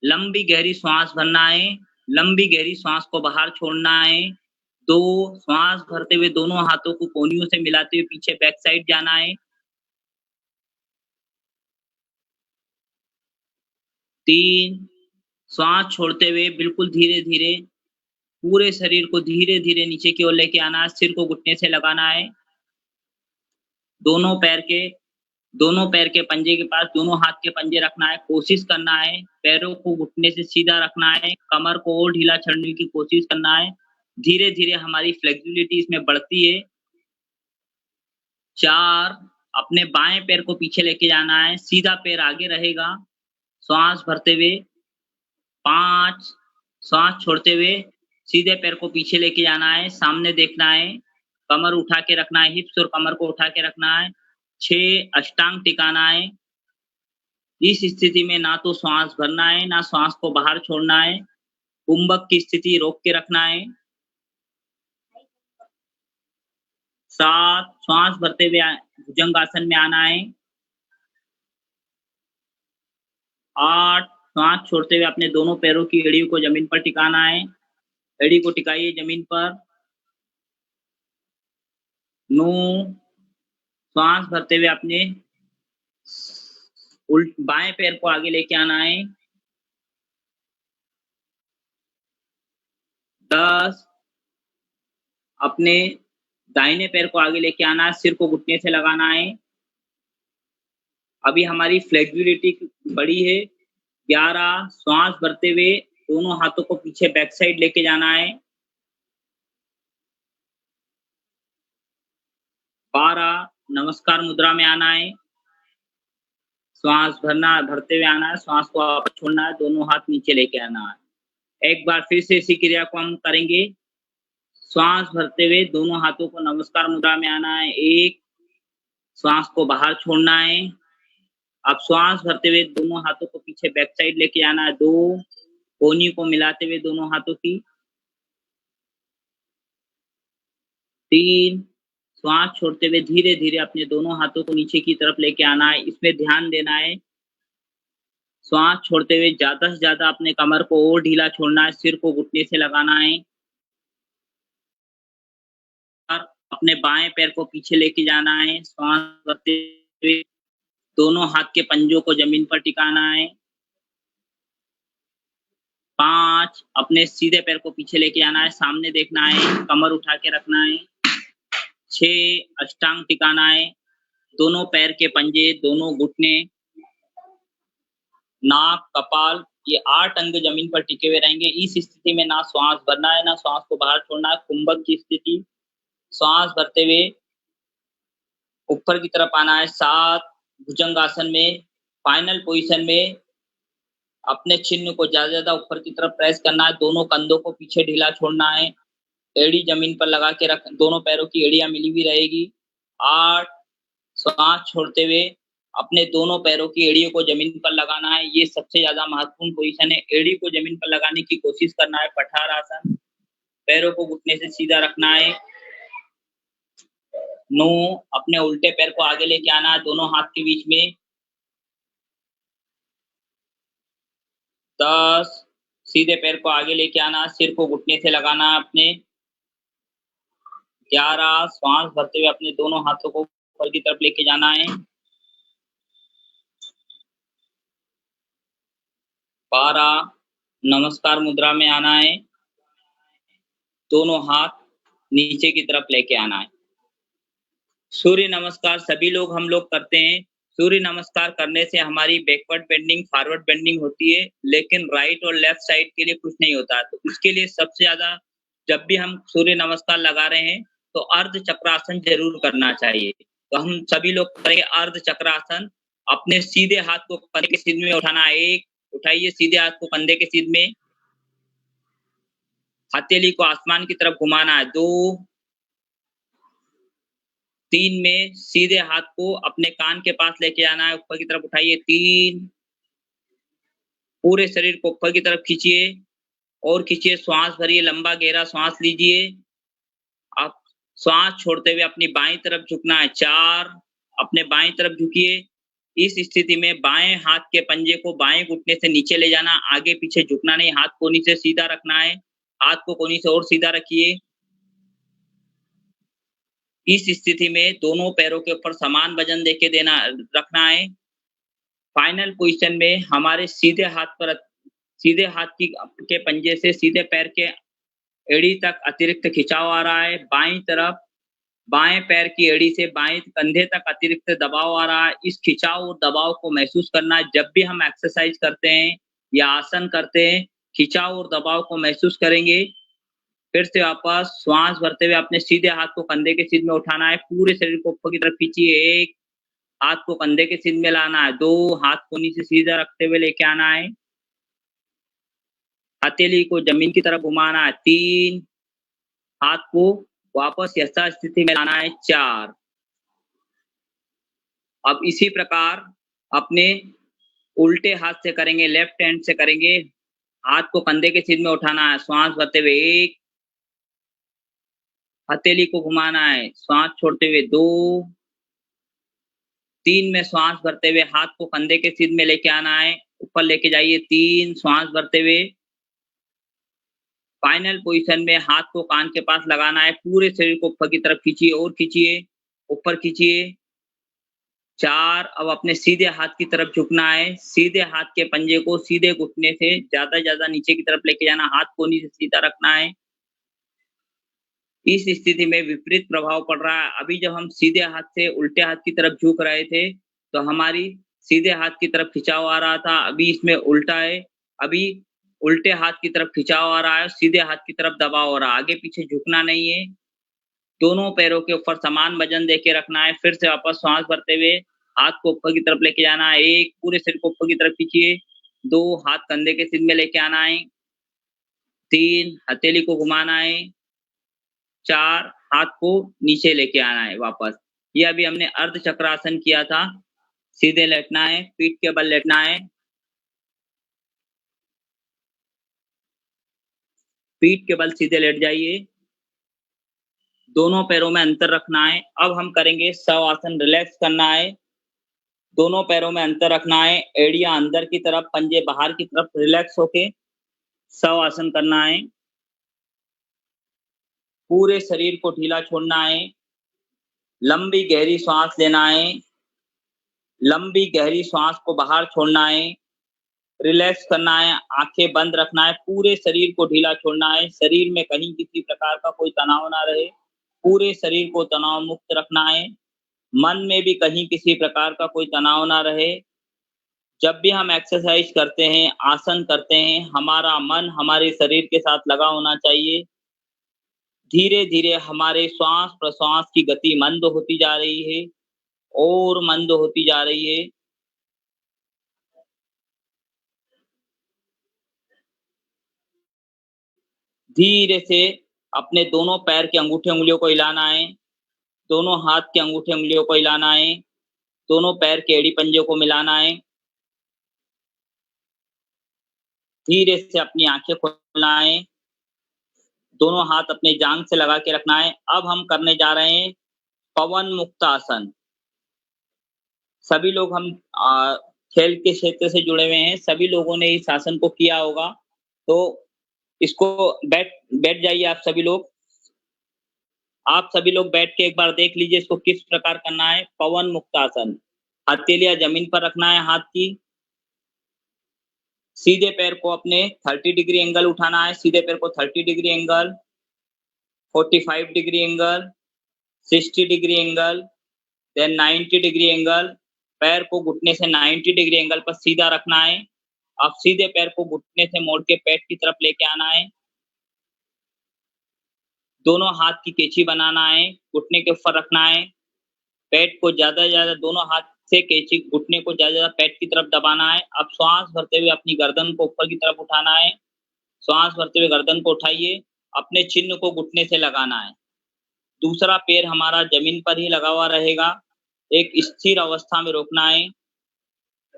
Speaker 3: लंबी गहरी श्वास भरना है, लंबी गहरी श्वास को बाहर छोड़ना है। 2 श्वास भरते हुए दोनों हाथों को कोहनियों से मिलाते हुए पीछे बैक साइड जाना है। 3 श्वास छोड़ते हुए बिल्कुल धीरे धीरे पूरे शरीर को धीरे धीरे नीचे की ओर लेके आना है, सिर को घुटने से लगाना है। दोनों पैर के पंजे के पास दोनों हाथ के पंजे रखना है, कोशिश करना है पैरों को घुटने से सीधा रखना है, कमर को और ढीला छोड़ने की कोशिश करना है। धीरे धीरे हमारी फ्लेक्सिबिलिटी इसमें बढ़ती है। 4 अपने बाएं पैर को पीछे लेके जाना है, सीधा पैर आगे रहेगा, श्वास भरते हुए। 5 श्वास छोड़ते हुए सीधे पैर को पीछे लेके जाना है, सामने देखना है, कमर उठा के रखना है, हिप्स और कमर को उठा के रखना है। 6 अष्टांग टिकाना है। इस स्थिति में ना तो श्वास भरना है ना श्वास को बाहर छोड़ना है। कुंभक की स्थिति रोक के रखना है। 7 श्वास भरते हुए भुजंगासन में आना है। 8 श्वास छोड़ते हुए अपने दोनों पैरों की एड़ियों को जमीन पर टिकाना है। एड़ी को टिकाइए जमीन पर। 9 श्वास भरते हुए अपने बाएं पैर को आगे लेके आना है। 10 अपने दाहिने पैर को आगे लेके आना है, सिर को घुटने से लगाना है। अभी हमारी फ्लेक्सिबिलिटी बड़ी है। 11 श्वास भरते हुए दोनों हाथों को पीछे बैक साइड लेके जाना है। 12 नमस्कार मुद्रा में आना है। श्वास भरते हुए आना है, श्वास को वापस छोड़ना है, दोनों हाथ नीचे लेके आना है। एक बार फिर से इसी क्रिया को हम करेंगे। श्वास भरते हुए दोनों हाथों को नमस्कार मुद्रा में आना है। 1 श्वास को बाहर छोड़ना है। अब श्वास भरते हुए दोनों हाथों को पीछे बैक साइड लेके आना है। 2 कोहनी को मिलाते हुए दोनों हाथों की। 3 श्वास छोड़ते हुए धीरे धीरे अपने दोनों हाथों को नीचे की तरफ लेके आना है। इसमें ध्यान देना है, श्वास छोड़ते हुए ज्यादा से ज्यादा अपने कमर को और ढीला छोड़ना है, सिर को घुटने से लगाना है। और अपने बाएं पैर को पीछे लेके जाना है। श्वास भरते हुए दोनों हाथ के पंजों को जमीन पर टिकाना है। 5 अपने सीधे पैर को पीछे लेके आना है, सामने देखना है, कमर उठा के रखना है। 6 अष्टांग टिकाना है, दोनों पैर के पंजे, दोनों घुटने, नाक, कपाल, ये 8 अंग जमीन पर टिके हुए रहेंगे। इस स्थिति में ना श्वास भरना है ना श्वास को बाहर छोड़ना है। कुंभक की स्थिति, श्वास भरते हुए ऊपर की तरफ आना है। 7 भुजंगासन में फाइनल पोजीशन में अपने चिन्ह को ज्यादा ऊपर की तरफ प्रेस करना है, दोनों कंधों को पीछे ढीला छोड़ना है, एड़ी जमीन पर लगा के रख, दोनों पैरों की एड़ियां मिली हुई रहेगी। 8 श्वास छोड़ते हुए अपने दोनों पैरों की एड़ियों को जमीन पर लगाना है। ये सबसे ज्यादा महत्वपूर्ण पोजीशन है। एड़ी को जमीन पर लगाने की कोशिश करना है, पठार आसन। पैरों को घुटने से सीधा रखना है। 9 अपने उल्टे पैर को आगे लेके आना है, दोनों हाथ के बीच में। 10 सीधे पैर को आगे लेके आना, सिर को घुटने से लगाना है अपने। 11 श्वास भरते हुए अपने दोनों हाथों को ऊपर की तरफ लेके जाना है। 12 नमस्कार मुद्रा में आना है, दोनों हाथ नीचे की तरफ लेके आना है। सूर्य नमस्कार सभी लोग हम लोग करते हैं। सूर्य नमस्कार करने से हमारी बैकवर्ड बेंडिंग, फॉरवर्ड बेंडिंग होती है, लेकिन राइट और लेफ्ट साइड के लिए कुछ नहीं होता। तो इसके लिए सबसे ज्यादा जब भी हम सूर्य नमस्कार लगा रहे हैं तो अर्ध चक्रासन जरूर करना चाहिए। तो हम सभी लोग करेंगे अर्ध चक्रासन। अपने सीधे हाथ को कंधे के सीध में उठाना है। 1 उठाइए सीधे हाथ को कंधे के सीध में, हथेली को आसमान की तरफ घुमाना है। 2 3 में सीधे हाथ को अपने कान के पास लेके आना है, ऊपर की तरफ उठाइए। 3 पूरे शरीर को ऊपर की तरफ खींचिए और खींचिए, श्वास भरिए, लंबा गहरा श्वास लीजिए। आप श्वास छोड़ते हुए अपनी बाईं तरफ झुकना है। 4 अपने बाईं तरफ झुकिए। इस स्थिति में बाएं हाथ के पंजे को बाएं घुटने से नीचे ले जाना, आगे पीछे झुकना नहीं, हाथ कोहनी से सीधा रखना है। हाथ को कोहनी से और सीधा रखिए। इस स्थिति में दोनों पैरों के ऊपर समान वजन देके रखना है। फाइनल पोजीशन में हमारे सीधे हाथ के पंजे से सीधे पैर के एड़ी तक अतिरिक्त खिंचाव आ रहा है। बाईं तरफ बाएं पैर की एड़ी से बाएं कंधे तक अतिरिक्त दबाव आ रहा है। इस खिंचाव और दबाव को महसूस करना है। जब भी हम एक्सरसाइज करते हैं या आसन करते हैं, खिंचाव और दबाव को महसूस करेंगे। फिर से वापस श्वास भरते हुए अपने सीधे हाथ को कंधे के सीध में उठाना है, पूरे शरीर को ऊपर की तरफ खींचिए। 1 हाथ को कंधे के सीध में लाना है। 2 हाथ को नीचे सीधा रखते हुए लेके आना है, हथेली को जमीन की तरफ घुमाना है। 3 हाथ को वापस यथा स्थिति में लाना है। 4 अब इसी प्रकार अपने उल्टे हाथ से करेंगे, लेफ्ट हैंड से करेंगे। हाथ को कंधे के सीध में उठाना है, श्वास भरते हुए 1, हथेली को घुमाना है, श्वास छोड़ते हुए 2, 3 में श्वास भरते हुए हाथ को कंधे के सीध में लेके आना है, ऊपर लेके जाइए 3, श्वास भरते हुए। फाइनल पोजीशन में हाथ को कान के पास लगाना है, पूरे शरीर को ऊपर की तरफ खींचिए और खींचिए, ऊपर खींचिए। 4, अब अपने सीधे हाथ की तरफ झुकना है, सीधे हाथ के पंजे को सीधे घुटने से ज़्यादा नीचे की तरफ लेके जाना, हाथ को नीचे सीधा रखना है। इस स्थिति में विपरीत प्रभाव पड़ रहा है। अभी जब हम सीधे हाथ से उल्टे हाथ की तरफ झुक रहे थे, तो हमारी सीधे हाथ की तरफ खिंचाव आ रहा था, अभी इसमें उल्टा है। अभी उल्टे हाथ की तरफ खिंचाव आ रहा है, सीधे हाथ की तरफ दबाव हो रहा है, आगे-पीछे झुकना नहीं है। दोनों पैरों के ऊपर समान वजन देके रखना है, फिर से वापस श्वास भरते हुए हाथ को ऊपर की तरफ लेके जाना है, 1, पूरे शरीर को ऊपर की तरफ खींचिए, 2, हाथ कंधे के सीध में लेके आना है, 3, हथेली को घुमाना है, 4, हाथ को नीचे लेके आना है वापस। ये अभी हमने अर्ध चक्रासन किया था। सीधे लेटना है, पीठ के बल लेटना है। पीठ के बल सीधे लेट जाइए। दोनों पैरों में अंतर रखना है। अब हम करेंगे शवासन, रिलैक्स करना है। दोनों पैरों में अंतर रखना है, एड़ियां अंदर की तरफ, पंजे बाहर की तरफ, रिलैक्स होके शवासन करना है। पूरे शरीर को ढीला छोड़ना है। लंबी गहरी श्वास लेना है। लंबी गहरी श्वास को बाहर छोड़ना है। रिलैक्स करना है, आंखें बंद रखना है, पूरे शरीर को ढीला छोड़ना है। शरीर में कहीं किसी प्रकार का कोई तनाव ना रहे, पूरे शरीर को तनाव मुक्त रखना है। मन में भी कहीं किसी प्रकार का कोई तनाव ना रहे। जब भी हम एक्सरसाइज करते हैं, आसन करते हैं, हमारा मन हमारे शरीर के साथ लगा होना चाहिए। धीरे-धीरे हमारे श्वास-प्रश्वास की गति मंद होती जा रही है और मंद होती जा रही है। धीरे से अपने दोनों पैर के अंगूठे उँगलियों को हिलाना है, दोनों हाथ के अंगूठे उँगलियों को हिलाना है, दोनों पैर के एड़ी पंजे को मिलाना है। धीरे से अपनी आंखें खोलना है, दोनों हाथ अपने जांघ से लगा के रखना है। अब हम करने जा रहे हैं पवन मुक्त आसन। सभी लोग हम खेल के क्षेत्र से जुड़े हुए हैं, सभी लोगों ने इस आसन को किया होगा, तो इसको बैठ जाइए आप सभी लोग। आप सभी लोग बैठ के एक बार देख लीजिए इसको किस प्रकार करना है। पवन मुक्त आसन, हथेलियां जमीन पर रखना है हाथ की। सीधे पैर को अपने 30 डिग्री एंगल उठाना है, सीधे पैर को 30 degree angle, 45 degree angle, 60 degree angle, then 90 degree angle. पैर को घुटने से 90 डिग्री एंगल पर सीधा रखना है। अब सीधे पैर को घुटने से मोड़ के पेट की तरफ लेके आना है। दोनों हाथ की कैंची बनाना है, घुटने के ऊपर रखना है। पेट को ज़्यादा दोनों हाथ से कैंची घुटने को ज़्यादा पेट की तरफ दबाना है। अब श्वास भरते हुए अपनी गर्दन को ऊपर की तरफ उठाना है। श्वास भरते हुए गर्दन को उठाइए, अपने चिन्ह को घुटने से लगाना है। दूसरा पैर हमारा जमीन पर ही लगा हुआ रहेगा, एक स्थिर अवस्था में रोकना है।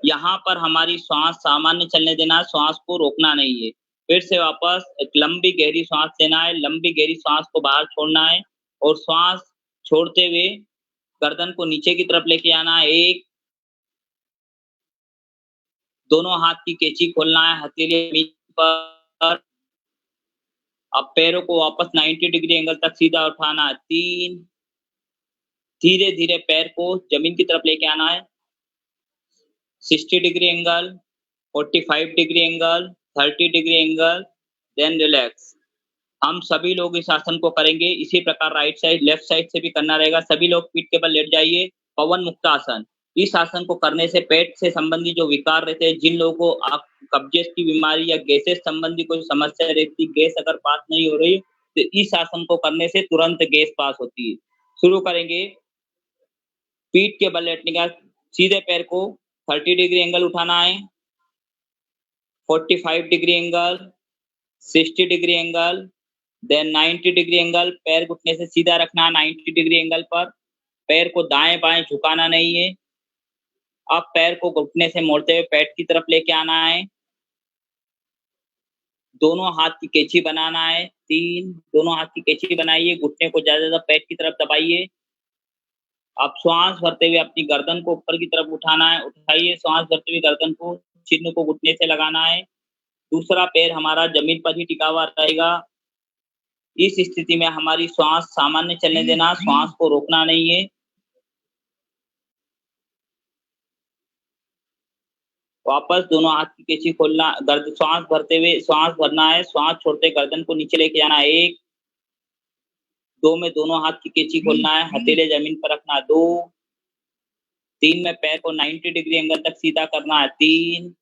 Speaker 3: यहाँ पर हमारी श्वास सामान्य चलने देना है, श्वास को रोकना नहीं है। फिर से वापस एक लंबी गहरी श्वास लेना है, लंबी गहरी श्वास को बाहर छोड़ना है और श्वास छोड़ते हुए गर्दन को नीचे की तरफ लेके आना है। 1, दोनों हाथ की कैंची खोलना है, हथेली जमीन पर। अब पैरों को वापस 90 डिग्री एंगल तक सीधा उठाना है। 3, धीरे-धीरे पैर को जमीन की तरफ लेके आना है। 60 degree angle, 45 degree angle, 30 degree angle, then relax. हम सभी लोग इस आसन को करेंगे, इसी प्रकार राइट साइड, लेफ्ट साइड से भी करना रहेगा। सभी लोग पीठ के बल लेट जाइए। पवन मुक्त आसन। इस आसन को करने से पेट से संबंधी जो विकार रहते हैं, जिन लोगों को कब्जियत की बीमारी या गैसेस संबंधी कोई समस्या रहती, गैस अगर पास नहीं हो रही, तो इस आसन को करने से तुरंत गैस पास होती है। शुरू करेंगे। पीठ के बल लेटने के बाद सीधे पैर को 30 डिग्री एंगल उठाना है, 45 degree angle, 60 degree angle, then 90 degree angle. पैर घुटने से सीधा रखना है 90 डिग्री एंगल पर। पैर को दाएं बाएं झुकाना नहीं है। अब पैर को घुटने से मोड़ते हुए पेट की तरफ लेके आना है। दोनों हाथ की कैंची बनाना है। 3, दोनों हाथ की कैंची बनाइए, घुटने को ज़्यादा पेट की तरफ दबाइए। अब श्वास भरते हुए अपनी गर्दन को ऊपर की तरफ उठाना है, उठाइए श्वास भरते हुए गर्दन को, चिन्ह को घुटने से लगाना है। दूसरा पैर हमारा ज़मीन पर ही टिका हुआ रहेगा। इस स्थिति में हमारी श्वास सामान्य चलने देना, श्वास को रोकना नहीं है। वापस दोनों हाथ की कैंची खोलना, श्वास भरते हुए श्वास भरना है, श्वास छोड़ते गर्दन को नीचे लेके जाना है। 1, 2 में दोनों हाथ की कैंची खोलना है, हथेली जमीन पर रखना है। 2, 3 में पैर को 90 डिग्री एंगल तक सीधा करना है। 3,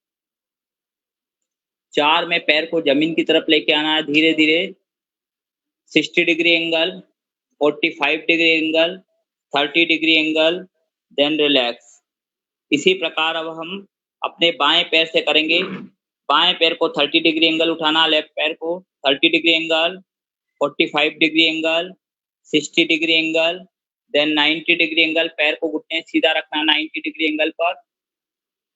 Speaker 3: 4 में पैर को जमीन की तरफ लेके आना है धीरे-धीरे। 60 degree angle, 45 degree angle, 30 degree angle, then relax. इसी प्रकार अब हम अपने बाएं पैर से करेंगे। बाएं पैर को 30 डिग्री एंगल उठाना, लेफ्ट पैर को 30 degree angle, 45 degree angle, 60 degree angle, then 90 degree angle. पैर को घुटने सीधा रखना 90 डिग्री एंगल पर।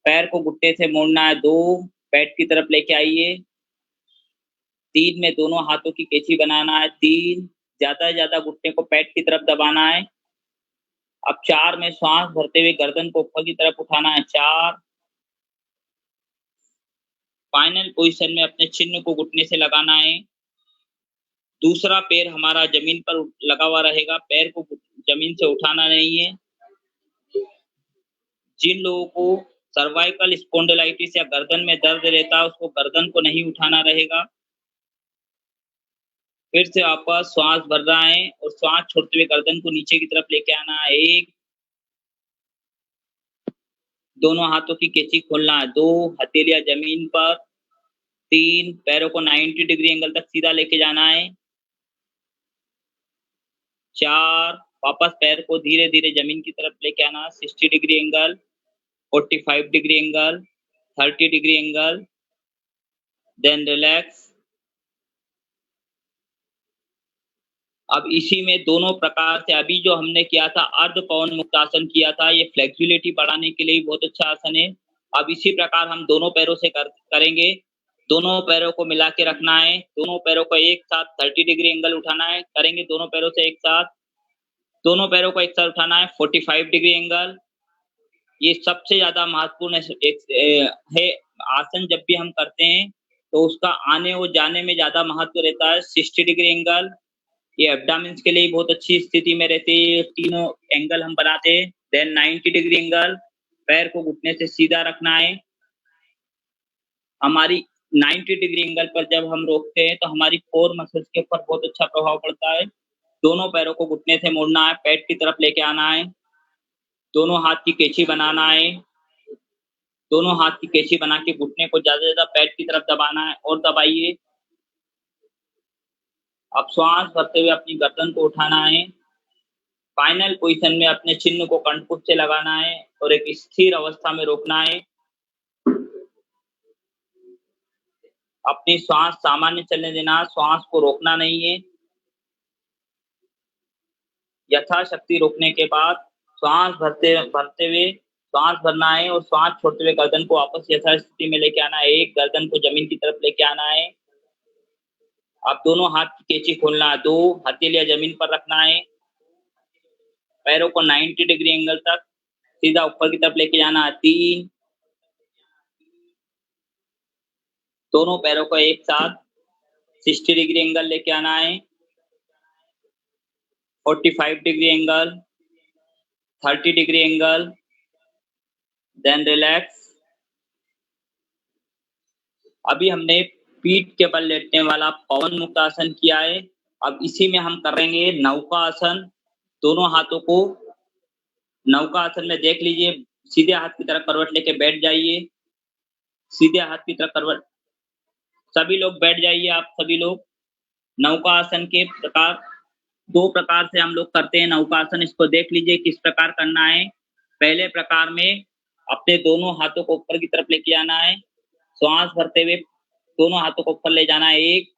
Speaker 3: पैर को घुटने से मोड़ना है। 2, पेट की तरफ लेके आइए। 3 में दोनों हाथों की कैंची बनाना है। 3, ज़्यादा से ज़्यादा घुटने को पेट की तरफ दबाना है। अब 4 में श्वास भरते हुए गर्दन को ऊपर की तरफ उठाना है। 4, फाइनल पोजीशन में अपने चिन्ह को घुटने से लगाना है। दूसरा पैर हमारा जमीन पर लगा हुआ रहेगा, पैर को जमीन से उठाना नहीं है। जिन लोगों को सर्वाइकल स्पॉन्डिलाइटिस या गर्दन में दर्द रहता है, उसको गर्दन को नहीं उठाना रहेगा। फिर से वापस श्वास भर रहा है और श्वास छोड़ते हुए गर्दन को नीचे की तरफ लेके आना है। 1, दोनों हाथों की कैंची खोलना है। 2, हथेलियां जमीन पर। 3, पैरों को 90 डिग्री एंगल तक सीधा लेके जाना है। 4, वापस पैर को धीरे धीरे जमीन की तरफ लेके आना। 60 degree angle, 45 degree angle, 30 degree angle, then relax. अब इसी में दोनों प्रकार से अभी जो हमने किया था अर्ध पवन मुक्तासन किया था, ये फ्लेक्सिबिलिटी बढ़ाने के लिए बहुत अच्छा आसन है। अब इसी प्रकार हम दोनों पैरों से करेंगे। दोनों पैरों को मिला के रखना है। दोनों पैरों को एक साथ 30 डिग्री एंगल उठाना है। करेंगे दोनों पैरों से एक साथ। दोनों पैरों को एक साथ उठाना है। 45 डिग्री एंगल। ये सबसे ज्यादा महत्वपूर्ण है आसन। जब भी हम करते हैं तो उसका आने और जाने में ज्यादा महत्व रहता है। 60 डिग्री एंगल, ये एब्डामिन्स के लिए बहुत अच्छी स्थिति में रहती है। तीनों एंगल हम बनाते हैं। देन 90 डिग्री एंगल, पैर को घुटने से सीधा रखना है। हमारी 90 डिग्री एंगल पर जब हम रोकते हैं तो हमारी कोर मसल्स के ऊपर बहुत अच्छा प्रभाव पड़ता है। दोनों पैरों को घुटने से मोड़ना है, पेट की तरफ लेके आना है। दोनों हाथ की कैंची बनाना है। दोनों हाथ की कैंची बना के घुटने को ज्यादा से ज्यादा पेट की तरफ दबाना है और दबाइए। अब श्वास भरते हुए अपनी गर्दन को उठाना है। फाइनल पोजीशन में अपने चिन्ह को कंठपुट से लगाना है और एक स्थिर अवस्था में रोकना है। अपनी श्वास सामान्य चलने देना, श्वास को रोकना नहीं है। यथाशक्ति रोकने के बाद श्वास भरते हुए श्वास भरना है और श्वास छोड़ते हुए गर्दन को वापस यथास्थिति में लेके आना है। 1, गर्दन को जमीन की तरफ लेके आना है। अब दोनों हाथ की कैंची खोलना है। 2, हथेलियां जमीन पर रखना है। पैरों को 90 डिग्री एंगल तक सीधा ऊपर की तरफ लेके जाना है। 3, दोनों पैरों को एक साथ 60 डिग्री एंगल लेके आना है। 45 degree angle, 30 degree angle, then relax. अभी हमने पीठ के बल लेटने वाला पवन मुक्तासन किया है। अब इसी में हम करेंगे नौका आसन। दोनों हाथों को नौका आसन में देख लीजिए। सीधे हाथ की तरफ करवट लेके बैठ जाइए। सीधे हाथ की तरफ करवट, सभी लोग बैठ जाइए। आप सभी लोग नौका आसन के प्रकार 2 प्रकार से हम लोग करते हैं नौका आसन। इसको देख लीजिए किस प्रकार करना है। पहले प्रकार में अपने दोनों हाथों को ऊपर की तरफ लेके जाना है। श्वास भरते हुए दोनों हाथों को ऊपर ले जाना है। 1,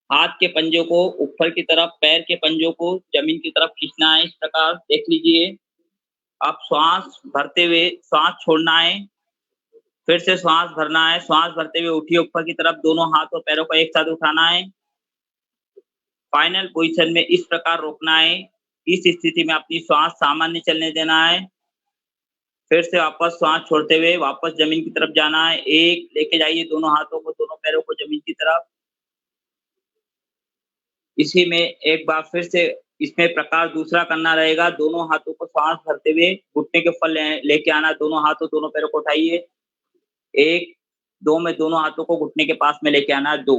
Speaker 3: हाथ के पंजों को ऊपर की तरफ, पैर के पंजों को जमीन की तरफ खींचना है। इस प्रकार देख लीजिए। अब श्वास भरते हुए श्वास छोड़ना है। फिर से श्वास भरना है, श्वास भरते हुए उठिए ऊपर की तरफ, दोनों हाथ और पैरों को एक साथ उठाना है। फाइनल पोजीशन में इस प्रकार रोकना है। इस स्थिति में अपनी श्वास सामान्य चलने देना है। फिर से वापस श्वास छोड़ते हुए वापस जमीन की तरफ जाना है। एक लेके जाइए दोनों हाथों को, दोनों पैरों को जमीन की तरफ। इसी में एक बार फिर से इसमें प्रकार दूसरा करना रहेगा। दोनों हाथों को श्वास भरते हुए घुटने के ऊपर लेके आना। दोनों हाथों दोनों पैरों को उठाइए। 1, 2 में दोनों हाथों को घुटने के पास में लेके आना। 2,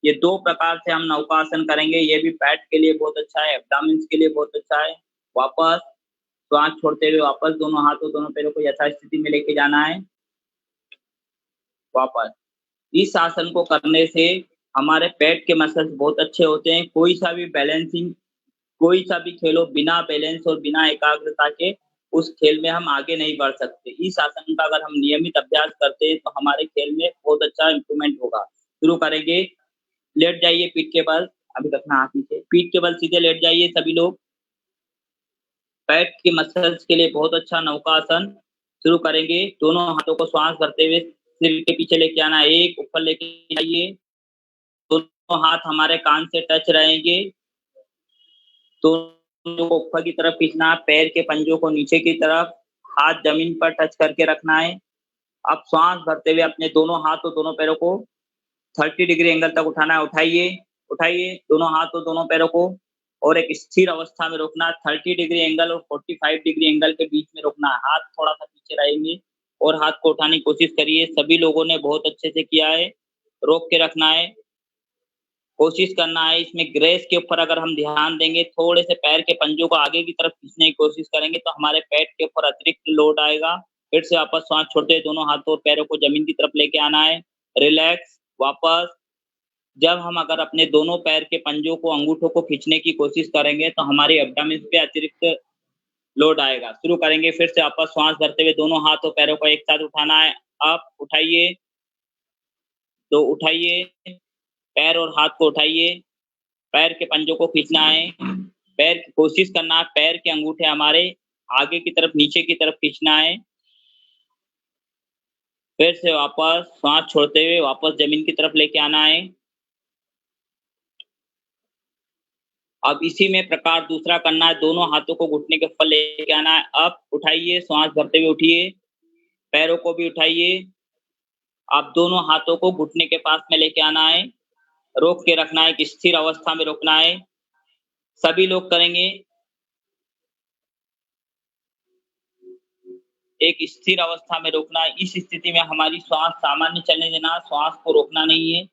Speaker 3: ये 2 प्रकार से हम नौकासन करेंगे। ये भी पैट के लिए बहुत अच्छा है, एब्डोमेन्स के लिए बहुत अच्छा है। वापस श्वास छोड़ते हुए वापस दोनों हाथों दोनों पैरों को यथास्थिति में लेके जाना है। वापस इस आसन को करने से हमारे पेट के मसल्स बहुत अच्छे होते हैं। कोई सा भी खेलो बिना बैलेंस और बिना एकाग्रता के उस खेल में हम आगे नहीं बढ़ सकते। इस आसन का अगर हम नियमित अभ्यास करते हैं तो हमारे खेल में बहुत अच्छा इम्प्रूवमेंट होगा। शुरू करेंगे। लेट जाइए पीठ के बल, अभी रखना हाथ नीचे, पीठ के बल सीधे लेट जाइए सभी लोग। पेट के मसल्स के लिए बहुत अच्छा नौकासन। शुरू करेंगे। दोनों हाथों को श्वास भरते हुए सिर के पीछे लेके आना। 1 ऊपर लेके जाइए। दोनों हाथ हमारे कान से टच रहेंगे। दोनों को ऊपर की तरफ खींचना। पैर के पंजों को नीचे की तरफ, हाथ जमीन पर टच करके रखना है। अब श्वास भरते हुए अपने दोनों हाथ और दोनों पैरों को 30 डिग्री एंगल तक उठाना है। उठाइए दोनों हाथ और दोनों पैरों को और एक स्थिर अवस्था में रोकना। 30 डिग्री एंगल और 45 डिग्री एंगल के बीच में रोकना है। हाथ थोड़ा सा पीछे रहेंगे और हाथ को उठाने की कोशिश करिए। सभी लोगों ने बहुत अच्छे से किया है। रोक के रखना है, कोशिश करना है। इसमें ग्रेस के ऊपर अगर हम ध्यान देंगे, थोड़े से पैर के पंजों को आगे की तरफ खींचने की कोशिश करेंगे तो हमारे पेट के ऊपर अतिरिक्त लोड आएगा। फिर से वापस श्वास छोड़ते हुए दोनों हाथों और पैरों को जमीन की तरफ लेके आना है। रिलैक्स। वापस जब हम अगर अपने दोनों पैर के पंजों को, अंगूठों को खींचने की कोशिश करेंगे तो हमारी एब्डोमेन पे अतिरिक्त लोड आएगा। शुरू करेंगे। फिर से वापस श्वास भरते हुए दोनों हाथ और पैरों को एक साथ उठाना है। अप उठाइए, तो उठाइए, पैर और हाथ को उठाइए। पैर के पंजों को खींचना है। पैर की कोशिश करना है पैर के अंगूठे हमारे आगे की तरफ, नीचे की तरफ खींचना है। फिर से वापस श्वास छोड़ते हुए वापस जमीन की तरफ लेके आना है। अब इसी में प्रकार दूसरा करना है। दोनों हाथों को घुटने के ऊपर लेके आना है। अप उठाइए, श्वास भरते हुए उठिए, पैरों को भी उठाइए। अब दोनों हाथों को घुटने के पास में लेके आना है। रोक के रखना है, एक स्थिर अवस्था में रोकना है। सभी लोग करेंगे। एक स्थिर अवस्था में रोकना है। इस स्थिति में हमारी श्वास सामान्य चलने देना, श्वास को रोकना नहीं है।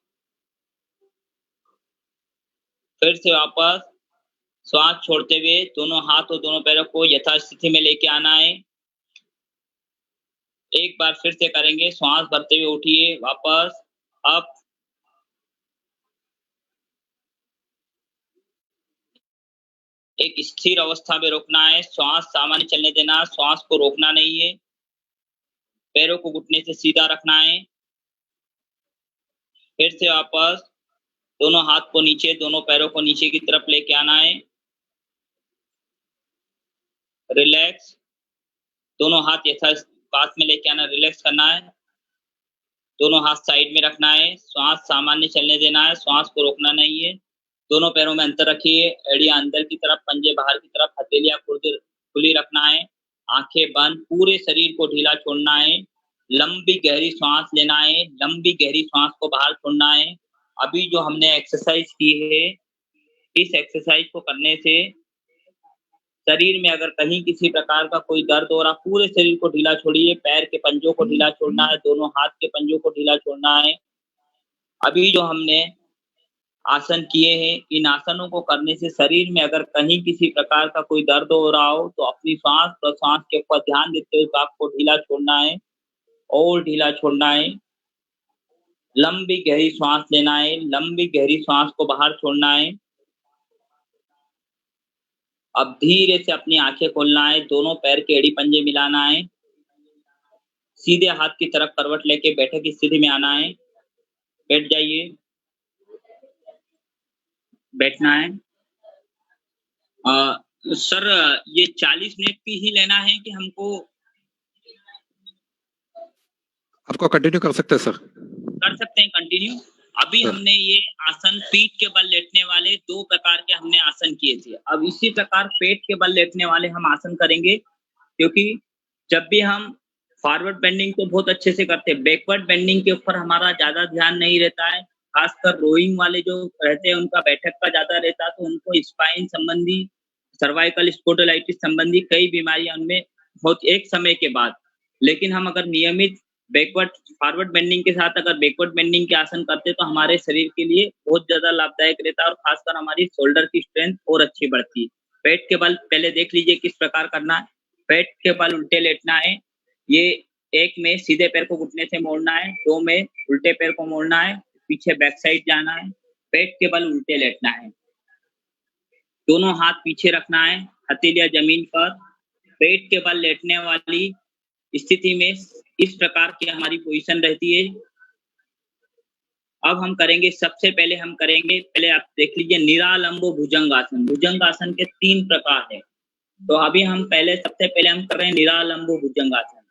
Speaker 3: फिर से वापस श्वास छोड़ते हुए दोनों हाथ और दोनों पैरों को यथास्थिति में लेके आना है। एक बार फिर से करेंगे। श्वास भरते हुए उठिए, वापस अप, एक स्थिर अवस्था में रोकना है। श्वास सामान्य चलने देना, श्वास को रोकना नहीं है। पैरों को घुटने से सीधा रखना है। फिर से वापस दोनों हाथ को नीचे, दोनों पैरों को नीचे की तरफ लेके आना है। रिलैक्स। दोनों हाथ यथास्थिति पास में लेके आना, रिलैक्स करना है। दोनों हाथ साइड में रखना है। श्वास सामान्य चलने देना है, श्वास को रोकना नहीं है। दोनों पैरों में अंतर रखिए। एड़ियां अंदर की तरफ, पंजे बाहर की तरफ, हथेलियां खुली रखना है। आंखें बंद, पूरे शरीर को ढीला छोड़ना है। लंबी गहरी सांस लेना है। लंबी गहरी सांस को बाहर छोड़ना है। अभी जो हमने एक्सरसाइज की है, इस एक्सरसाइज को करने से शरीर में अगर कहीं किसी प्रकार का कोई दर्द हो रहा, पूरे शरीर को ढीला छोड़िए। पैर के पंजों को ढीला छोड़ना है, दोनों हाथ के पंजों को ढीला छोड़ना है। अभी जो हमने आसन किए हैं, इन आसनों को करने से शरीर में अगर कहीं किसी प्रकार का कोई दर्द हो रहा हो तो अपनी श्वास प्रश्वास के ऊपर ध्यान देते हुए आपको ढीला छोड़ना है और ढीला छोड़ना है। लंबी गहरी सांस लेना है, लंबी गहरी सांस को बाहर छोड़ना है। अब धीरे से अपनी आंखें खोलना है, दोनों पैर के एड़ी पंजे मिलाना है। सीधे हाथ की तरफ करवट लेके बैठक की स्थिति में आना है। बैठ जाइए, बैठना है। सर ये 40 मिनट की ही लेना है कि हमको
Speaker 1: आपको कंटिन्यू कर सकते हैं सर।
Speaker 3: कर सकते हैं कंटिन्यू। अभी
Speaker 1: सर।
Speaker 3: हमने ये आसन पीठ के बल लेटने वाले 2 प्रकार के हमने आसन किए थे। अब इसी प्रकार पेट के बल लेटने वाले हम आसन करेंगे, क्योंकि जब भी हम फॉरवर्ड बेंडिंग तो बहुत अच्छे से करते हैं, बैकवर्ड बेंडिंग के ऊपर हमारा ज़्यादा ध्यान नहीं रहता है। खासकर रोइंग वाले जो रहते हैं उनका बैठक का ज़्यादा रहता है, तो उनको स्पाइन संबंधी, सर्वाइकल स्पॉन्डिलाइटिस संबंधी कई बीमारियां उनमें बहुत एक समय के बाद। लेकिन हम अगर नियमित बैकवर्ड फॉरवर्ड बेंडिंग के साथ अगर बैकवर्ड बेंडिंग के आसन करते हैं तो हमारे शरीर के लिए बहुत ज़्यादा लाभदायक रहता है और खासकर हमारी शोल्डर की स्ट्रेंथ और अच्छी बढ़ती है। पेट के बल पहले देख लीजिए किस प्रकार करना है। पेट के बल उल्टे लेटना है। ये 1 में सीधे पैर को घुटने से मोड़ना है, 2 में उल्टे पैर को मोड़ना है, पीछे बैक साइड जाना है। पेट के बल उल्टे लेटना है। दोनों हाथ पीछे रखना है, हथेलियां जमीन पर। पेट के बल लेटने वाली स्थिति में इस प्रकार की हमारी पोजीशन रहती है। अब हम करेंगे, सबसे पहले हम करेंगे, पहले आप देख लीजिए निरालंब भुजंगासन। भुजंगासन के 3 प्रकार है। तो अभी हम सबसे पहले हम कर रहे हैं निरालंब भुजंगासन।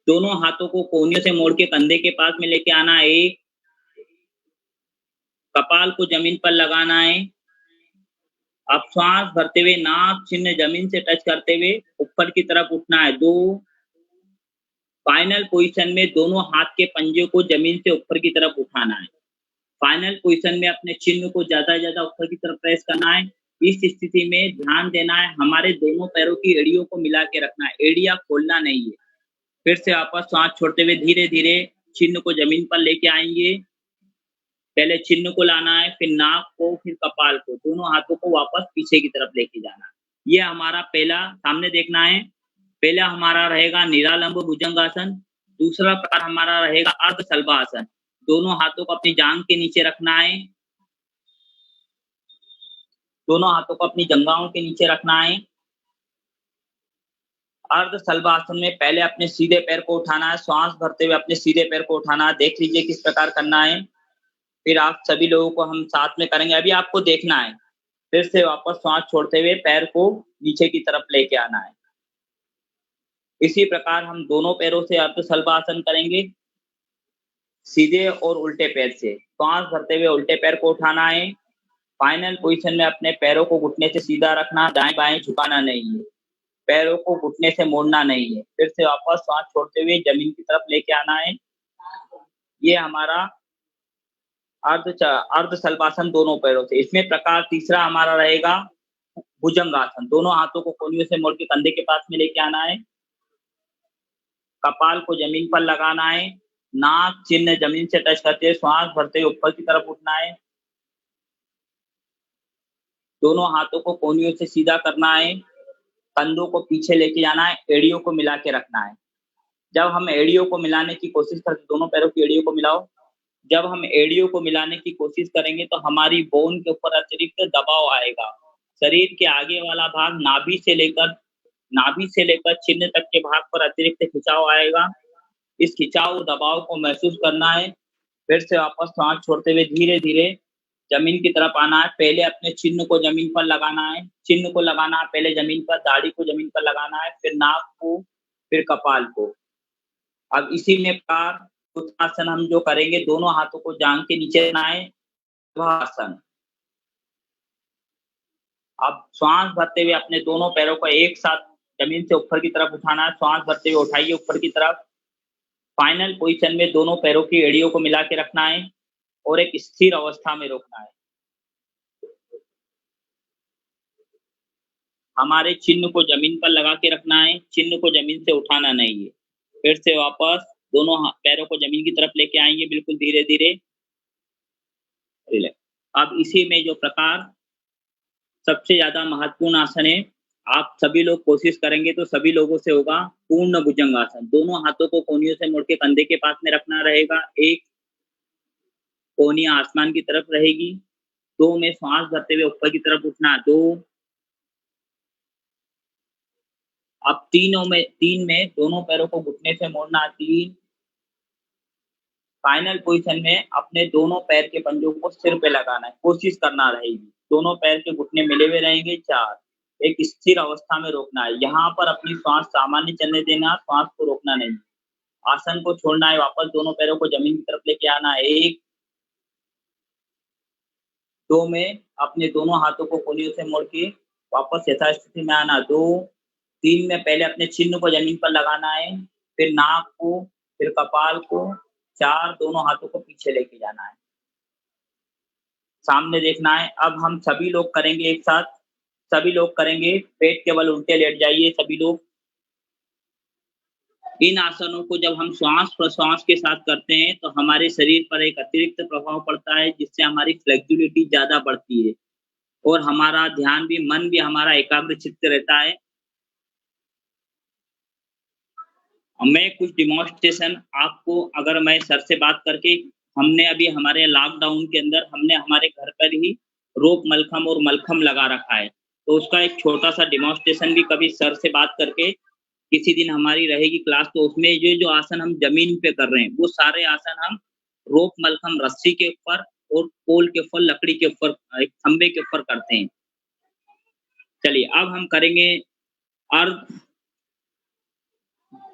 Speaker 3: दोनों हाथों को कोहनियों से मोड़ के कंधे के पास में लेके आना है। एक, कपाल को जमीन पर लगाना है। अब श्वास भरते हुए नाक चिन्ह जमीन से टच करते हुए ऊपर की तरफ उठना है। 2, फाइनल पोजीशन में दोनों हाथ के पंजे को जमीन से ऊपर की तरफ उठाना है। फाइनल पोजीशन में अपने चिन्ह को ज्यादा ऊपर की तरफ प्रेस करना है। इस स्थिति में ध्यान देना है, हमारे दोनों पैरों की एड़ियों को मिला के रखना है, एड़ियां खोलना नहीं है। फिर से वापस सांस छोड़ते हुए धीरे धीरे चिन्ह को जमीन पर लेके आएंगे। पहले चिन्ह को लाना है, फिर नाक को, फिर कपाल को, दोनों हाथों को वापस पीछे की तरफ लेके जाना है। ये हमारा पहला, सामने देखना है। पहला हमारा रहेगा निरालंब भुजंगासन। दूसरा प्रकार हमारा रहेगा अर्ध शलभासन। दोनों हाथों को अपनी जांघ के नीचे रखना है। दोनों हाथों को अपनी जंघाओं के नीचे रखना है। अर्ध शलभासन में पहले अपने सीधे पैर को उठाना है, श्वास भरते हुए अपने सीधे पैर को उठाना है। देख लीजिए किस प्रकार करना है। फिर आप सभी लोगों को हम साथ में करेंगे, अभी आपको देखना है। फिर से वापस श्वास छोड़ते हुए पैर को नीचे की तरफ लेके आना है। इसी प्रकार हम दोनों पैरों से अर्ध शलभासन करेंगे, सीधे और उल्टे पैर से। श्वास भरते हुए उल्टे पैर को उठाना है। फाइनल पोजीशन में अपने पैरों को घुटने से सीधा रखना, दाएं बाएं झुकाना नहीं है, पैरों को घुटने से मोड़ना नहीं है। फिर से वापस श्वास छोड़ते हुए जमीन की तरफ लेके आना है। ये हमारा अर्ध शलभासन दोनों पैरों से। इसमें प्रकार तीसरा हमारा रहेगा भुजंगासन। दोनों हाथों को कोहनियों से मोड़ के कंधे के पास में लेके आना है। कपाल को जमीन पर लगाना है। नाक चिन्ह जमीन से टच करते हुए श्वास भरते हुए ऊपर की तरफ उठना है। दोनों हाथों को कोहनियों से सीधा करना है। कंधों को पीछे लेके जाना है, एड़ियों को मिला के रखना है। जब हम एड़ियों को मिलाने की कोशिश करते, दोनों पैरों की एड़ियों को मिलाओ। जब हम एड़ियों को मिलाने की कोशिश करेंगे तो हमारी बोन के ऊपर अतिरिक्त दबाव आएगा। शरीर के आगे वाला भाग नाभि से लेकर चिन्ह तक के भाग पर अतिरिक्त खिंचाव आएगा। इस खिंचाव दबाव को महसूस करना है। फिर से वापस सांस छोड़ते हुए धीरे धीरे जमीन की तरफ आना है। पहले अपने चिन्ह को जमीन पर लगाना है। चिन्ह को लगाना है पहले जमीन पर, दाढ़ी को जमीन पर लगाना है, फिर नाक को, फिर कपाल को। अब इसी में प्रकार आसन हम जो करेंगे, दोनों हाथों को जांघ के नीचे रखना है, आसन। अब श्वास भरते हुए अपने दोनों पैरों को एक साथ जमीन से ऊपर की तरफ उठाना है। श्वास भरते हुए उठाइए ऊपर की तरफ। फाइनल पोजीशन में दोनों पैरों की एड़ियों को मिला के रखना है और एक स्थिर अवस्था में रोकना है। हमारे चिन्ह को जमीन पर लगा के रखना है, चिन्ह को जमीन से उठाना नहीं है। फिर से वापस दोनों पैरों को जमीन की तरफ लेके आएंगे, बिल्कुल धीरे धीरे। अब इसी में जो प्रकार सबसे ज्यादा महत्वपूर्ण आसन है, आप सभी लोग कोशिश करेंगे तो सभी लोगों से होगा पूर्ण भुजंगासन। दोनों हाथों को कोहनियों से मोड़ के कंधे के पास में रखना रहेगा। एक कोहनी आसमान की तरफ रहेगी। 2 में श्वास भरते हुए ऊपर की तरफ उठना। 2, अब 3 में दोनों पैरों को घुटने से मोड़ना। 3, फाइनल पोजीशन में अपने दोनों पैर के पंजों को सिर पे लगाना है, कोशिश करना रहेगी। दोनों पैर के घुटने मिले हुए रहेंगे। 4, एक स्थिर अवस्था में रोकना है। यहाँ पर अपनी श्वास सामान्य चलने देना, श्वास को रोकना नहीं। आसन को छोड़ना है, वापस दोनों पैरों को जमीन की तरफ लेके आना है। 1 2 में अपने दोनों हाथों को कोहनियों से मोड़ के वापस यथास्थिति में आना। 2 3 में पहले अपने चिन्ह को जमीन पर लगाना है, फिर नाक को, फिर कपाल को, 4 दोनों हाथों को पीछे लेके जाना है। सामने देखना है। अब हम सभी लोग करेंगे एक साथ, सभी लोग करेंगे। पेट के बल उल्टे लेट जाइए सभी लोग। इन आसनों को जब हम श्वास-प्रश्वास के साथ करते हैं तो हमारे शरीर पर एक अतिरिक्त प्रभाव पड़ता है, जिससे हमारी फ्लेक्सिबिलिटी ज़्यादा बढ़ती है और हमारा ध्यान भी, मन भी हमारा एकाग्रचित्त रहता है। मैं कुछ डेमोन्स्ट्रेशन आपको, अगर मैं सर से बात करके, हमने अभी हमारे लॉकडाउन के अंदर हमने हमारे घर पर ही रोप मलखम और मलखम लगा रखा है, तो उसका एक छोटा-सा डेमोन्स्ट्रेशन भी कभी सर से बात करके किसी दिन हमारी रहेगी क्लास, तो उसमें ये जो आसन हम ज़मीन पे कर रहे हैं, वो सारे आसन हम रोप मलखम रस्सी के ऊपर और पोल के ऊपर, लकड़ी के ऊपर, एक खंबे के ऊपर करते हैं। चलिए, अब हम करेंगे अर्ध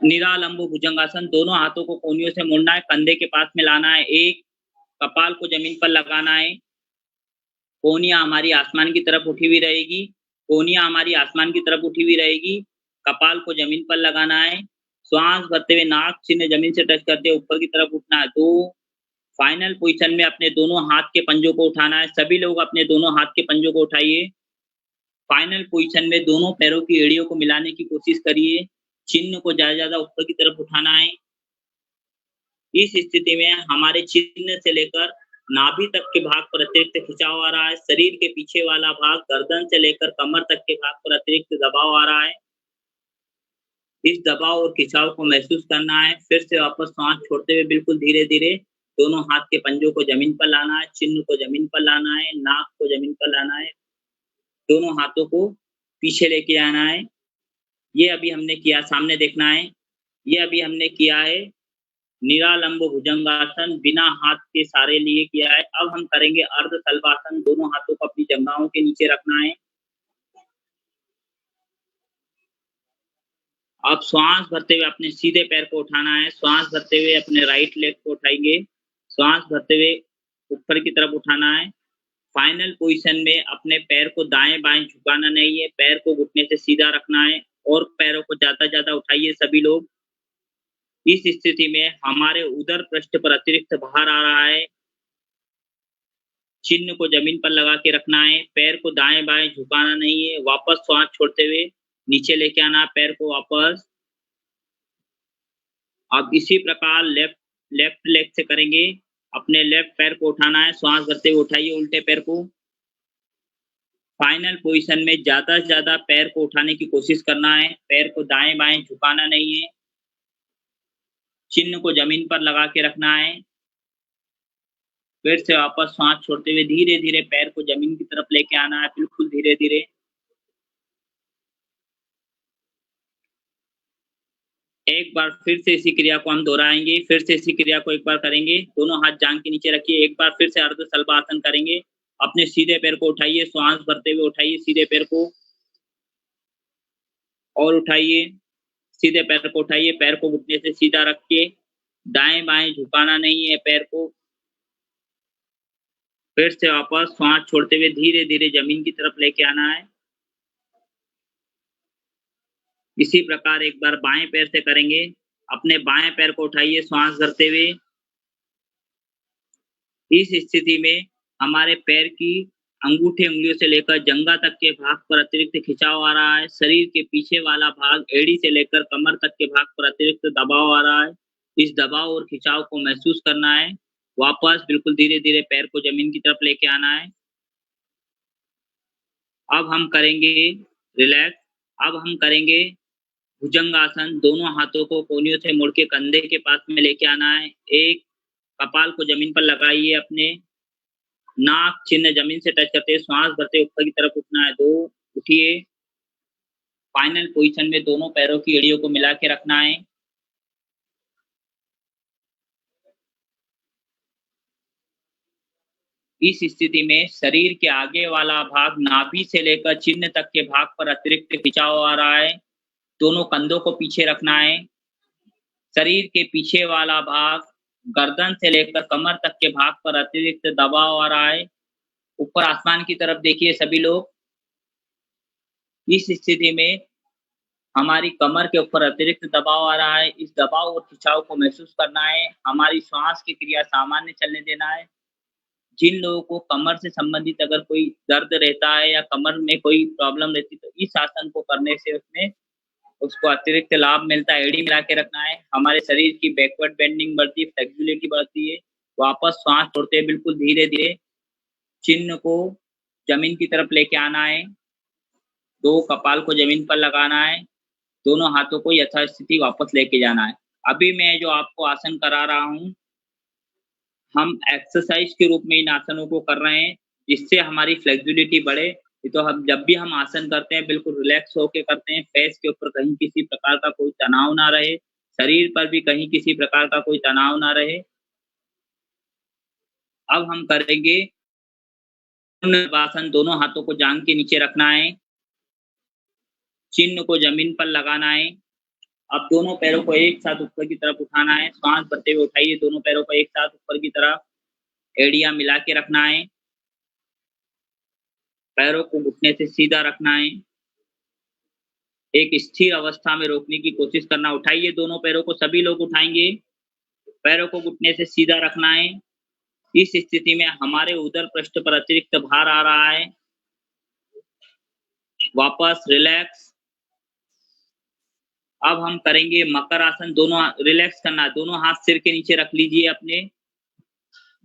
Speaker 3: निरालंब भुजंगासन। दोनों हाथों को कोहनियों से मोड़ना है, कंधे के पास में लाना है। 1 कपाल को जमीन पर लगाना है। कोहनियाँ हमारी आसमान की तरफ उठी हुई रहेगी, कोहनियाँ हमारी आसमान की तरफ उठी हुई रहेगी। कपाल को जमीन पर लगाना है। श्वास भरते हुए नाक चिन्ह जमीन से टच करते हुए ऊपर की तरफ उठना है। 2 फाइनल पोजीशन में अपने दोनों हाथ के पंजों को उठाना है। सभी लोग अपने दोनों हाथ के पंजों को उठाइए। फाइनल पोजीशन में दोनों पैरों की एड़ियों को मिलाने की कोशिश करिए। चिन्ह को ज़्यादा ऊपर की तरफ उठाना है। इस स्थिति में हमारे चिन्ह से लेकर नाभि तक के भाग पर अतिरिक्त खिंचाव आ रहा है। शरीर के पीछे वाला भाग गर्दन से लेकर कमर तक के भाग पर अतिरिक्त दबाव आ रहा है। इस दबाव और खिंचाव को महसूस करना है। फिर से वापस सांस छोड़ते हुए बिल्कुल धीरे-धीरे दोनों हाथ के पंजों को जमीन पर लाना है, चिन्ह को जमीन पर लाना है, नाक को जमीन पर लाना है, दोनों हाथों को पीछे लेके आना है। ये अभी हमने किया, सामने देखना है। ये अभी हमने किया है निरालंब भुजंगासन, बिना हाथ के सहारे लिए किया है। अब हम करेंगे अर्ध तल्वासन। दोनों हाथों को अपनी जंघाओं के नीचे रखना है। अब श्वास भरते हुए अपने सीधे पैर को उठाना है। श्वास भरते हुए अपने राइट लेग को उठाएंगे। श्वास भरते हुए ऊपर की तरफ उठाना है। फाइनल पोजीशन में अपने पैर को दाएं-बाएं झुकाना नहीं है, पैर को घुटने से सीधा रखना है और पैरों को ज़्यादा उठाइए सभी लोग। इस स्थिति में हमारे उदर पृष्ठ पर अतिरिक्त भार आ रहा है। चिन्ह को जमीन पर लगा के रखना है, पैर को दाएं-बाएं झुकाना नहीं है। वापस श्वास छोड़ते हुए नीचे लेके आना पैर को वापस। अब इसी प्रकार लेफ्ट लेग से करेंगे। अपने लेफ्ट पैर को उठाना है, श्वास भरते हुए उठाइए उल्टे पैर को। फाइनल पोजीशन में ज़्यादा से ज़्यादा पैर को उठाने की कोशिश करना है, पैर को दाएं-बाएं झुकाना नहीं है। चिन्ह को जमीन पर लगा के रखना है। फिर से वापस सांस छोड़ते हुए धीरे-धीरे पैर को जमीन की तरफ लेके आना है, बिल्कुल धीरे-धीरे। एक बार फिर से इसी क्रिया को हम दोहराएंगे। फिर से इसी क्रिया को एक बार करेंगे। दोनों हाथ जांघ के नीचे रखिए। एक बार फिर से अर्ध तल्वासन करेंगे। अपने सीधे पैर को उठाइए, श्वास भरते हुए उठाइए सीधे पैर को और उठाइए। सीधे पैर को उठाइए, पैर को घुटने से सीधा रख के दाएं-बाएं झुकाना नहीं है पैर को। फिर से वापस श्वास छोड़ते हुए धीरे-धीरे जमीन की तरफ लेके आना है। इसी प्रकार एक बार बाएं पैर से करेंगे। अपने बाएं पैर को उठाइए श्वास भरते हुए। इस स्थिति में हमारे पैर की अंगूठे उंगलियों से लेकर जंघा तक के भाग पर अतिरिक्त खिंचाव आ रहा है। शरीर के पीछे वाला भाग एड़ी से लेकर कमर तक के भाग पर अतिरिक्त दबाव आ रहा है। इस दबाव और खिंचाव को महसूस करना है। वापस बिल्कुल धीरे-धीरे पैर को जमीन की तरफ लेके आना है। अब हम करेंगे रिलैक्स। अब हम करेंगे भुजंगासन। दोनों हाथों को कोहनियों से मोड़ के कंधे के पास में लेके आना है। 1 कपाल को जमीन पर लगाइए अपने, नाक चिन्ह जमीन से टच करते श्वास भरते ऊपर की तरफ उठना है। 2 उठिए। फाइनल पोजीशन में दोनों पैरों की एड़ियों को मिला के रखना है। इस स्थिति में शरीर के आगे वाला भाग नाभि से लेकर चिन्ह तक के भाग पर अतिरिक्त खिंचाव आ रहा है। दोनों कंधों को पीछे रखना है। शरीर के पीछे वाला भाग गर्दन से लेकर कमर तक के भाग पर अतिरिक्त दबाव आ रहा है। ऊपर आसमान की तरफ देखिए सभी लोग। इस स्थिति में हमारी कमर के ऊपर अतिरिक्त दबाव आ रहा है। इस दबाव और खिंचाव को महसूस करना है। हमारी श्वास की क्रिया सामान्य चलने देना है। जिन लोगों को कमर से संबंधित अगर कोई दर्द रहता है या कमर में कोई प्रॉब्लम रहती है तो इस आसन को करने से उसमें उसको अतिरिक्त लाभ मिलता है। एड़ी मिला के रखना है। हमारे शरीर की बैकवर्ड बेंडिंग बढ़ती है, फ्लेक्सिबिलिटी बढ़ती है। वापस श्वास छोड़ते हैं बिल्कुल धीरे-धीरे। चिन्ह को जमीन की तरफ लेके आना है। 2 कपाल को जमीन पर लगाना है। दोनों हाथों को यथास्थिति वापस लेके जाना है। अभी मैं जो आपको आसन करा रहा हूँ, हम एक्सरसाइज के रूप में इन आसनों को कर रहे हैं, जिससे हमारी फ्लेक्सिबिलिटी बढ़े। तो हम जब भी हम आसन करते हैं बिल्कुल रिलैक्स होके करते हैं। फेस के ऊपर कहीं किसी प्रकार का कोई तनाव ना रहे, शरीर पर भी कहीं किसी प्रकार का कोई तनाव ना रहे। अब हम करेंगे आसन। दोनों हाथों को जांघ के नीचे रखना है। चिन्ह को जमीन पर लगाना है। अब दोनों पैरों को एक साथ ऊपर की तरफ उठाना है। श्वास भरते हुए उठाइए दोनों पैरों को एक साथ ऊपर की तरफ। एड़ियां मिला के रखना है। पैरों को घुटने से सीधा रखना है। एक स्थिर अवस्था में रोकने की कोशिश करना। उठाइए दोनों पैरों को, सभी लोग उठाएंगे। पैरों को घुटने से सीधा रखना है। इस स्थिति में हमारे उदर पृष्ठ पर अतिरिक्त भार आ रहा है। वापस रिलैक्स। अब हम करेंगे मकर आसन। दोनों रिलैक्स करना। दोनों हाथ सिर के नीचे रख लीजिए अपने।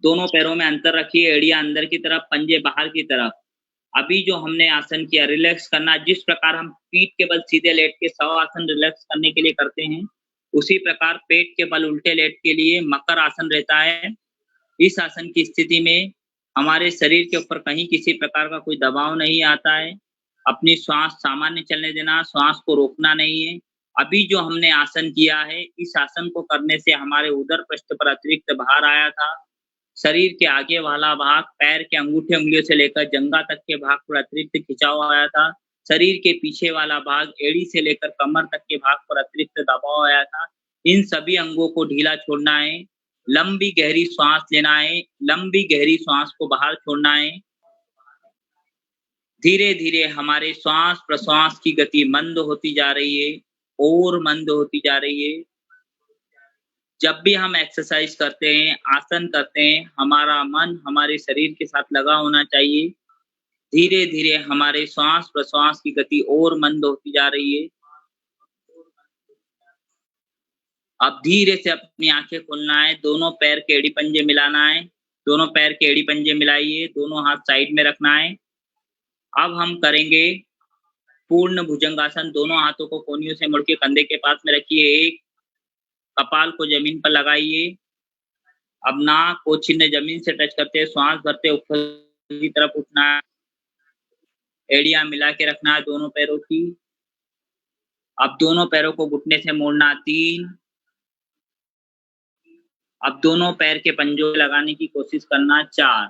Speaker 3: दोनों पैरों में अंतर रखिए। एड़ियां अंदर की तरफ, पंजे बाहर की तरफ। अभी जो हमने आसन किया, रिलैक्स करना। जिस प्रकार हम पीठ के बल सीधे लेट के शव आसन रिलैक्स करने के लिए करते हैं, उसी प्रकार पेट के बल उल्टे लेट के लिए मकर आसन रहता है। इस आसन की स्थिति में हमारे शरीर के ऊपर कहीं किसी प्रकार का कोई दबाव नहीं आता है। अपनी श्वास सामान्य चलने देना, श्वास को रोकना नहीं है। अभी जो हमने आसन किया है, इस आसन को करने से हमारे उदर पृष्ठ पर अतिरिक्त भार आया था। शरीर के आगे वाला भाग, पैर के अंगूठे उंगलियों से लेकर जंघा तक के भाग पर अतिरिक्त खिंचाव आया था। शरीर के पीछे वाला भाग, एड़ी से लेकर कमर तक के भाग पर अतिरिक्त दबाव आया था। इन सभी अंगों को ढीला छोड़ना है। लंबी गहरी श्वास लेना है। लंबी गहरी श्वास को बाहर छोड़ना है। धीरे-धीरे हमारे श्वास प्रश्वास की गति मंद होती जा रही है और मंद होती जा रही है। जब भी हम एक्सरसाइज करते हैं, आसन करते हैं, हमारा मन हमारे शरीर के साथ लगा होना चाहिए। धीरे-धीरे हमारे श्वास प्रश्वास की गति और मंद होती जा रही है। अब धीरे से अपनी आंखें खोलना है। दोनों पैर के एड़ी पंजे मिलाना है। दोनों पैर के एड़ी पंजे मिलाइए। दोनों हाथ साइड में रखना है। अब हम करेंगे पूर्ण भुजंगासन। दोनों हाथों को कोहनियों से मुड़ के कंधे के पास में रखिए। एक कपाल को जमीन पर लगाइए। अब नाक को चिन्ह जमीन से टच करते हैं। श्वास भरते ऊपर की तरफ उठना है। एड़ियां मिला के रखना है दोनों पैरों की। अब दोनों पैरों को घुटने से मोड़ना 3। अब दोनों पैर के पंजों लगाने की कोशिश करना 4।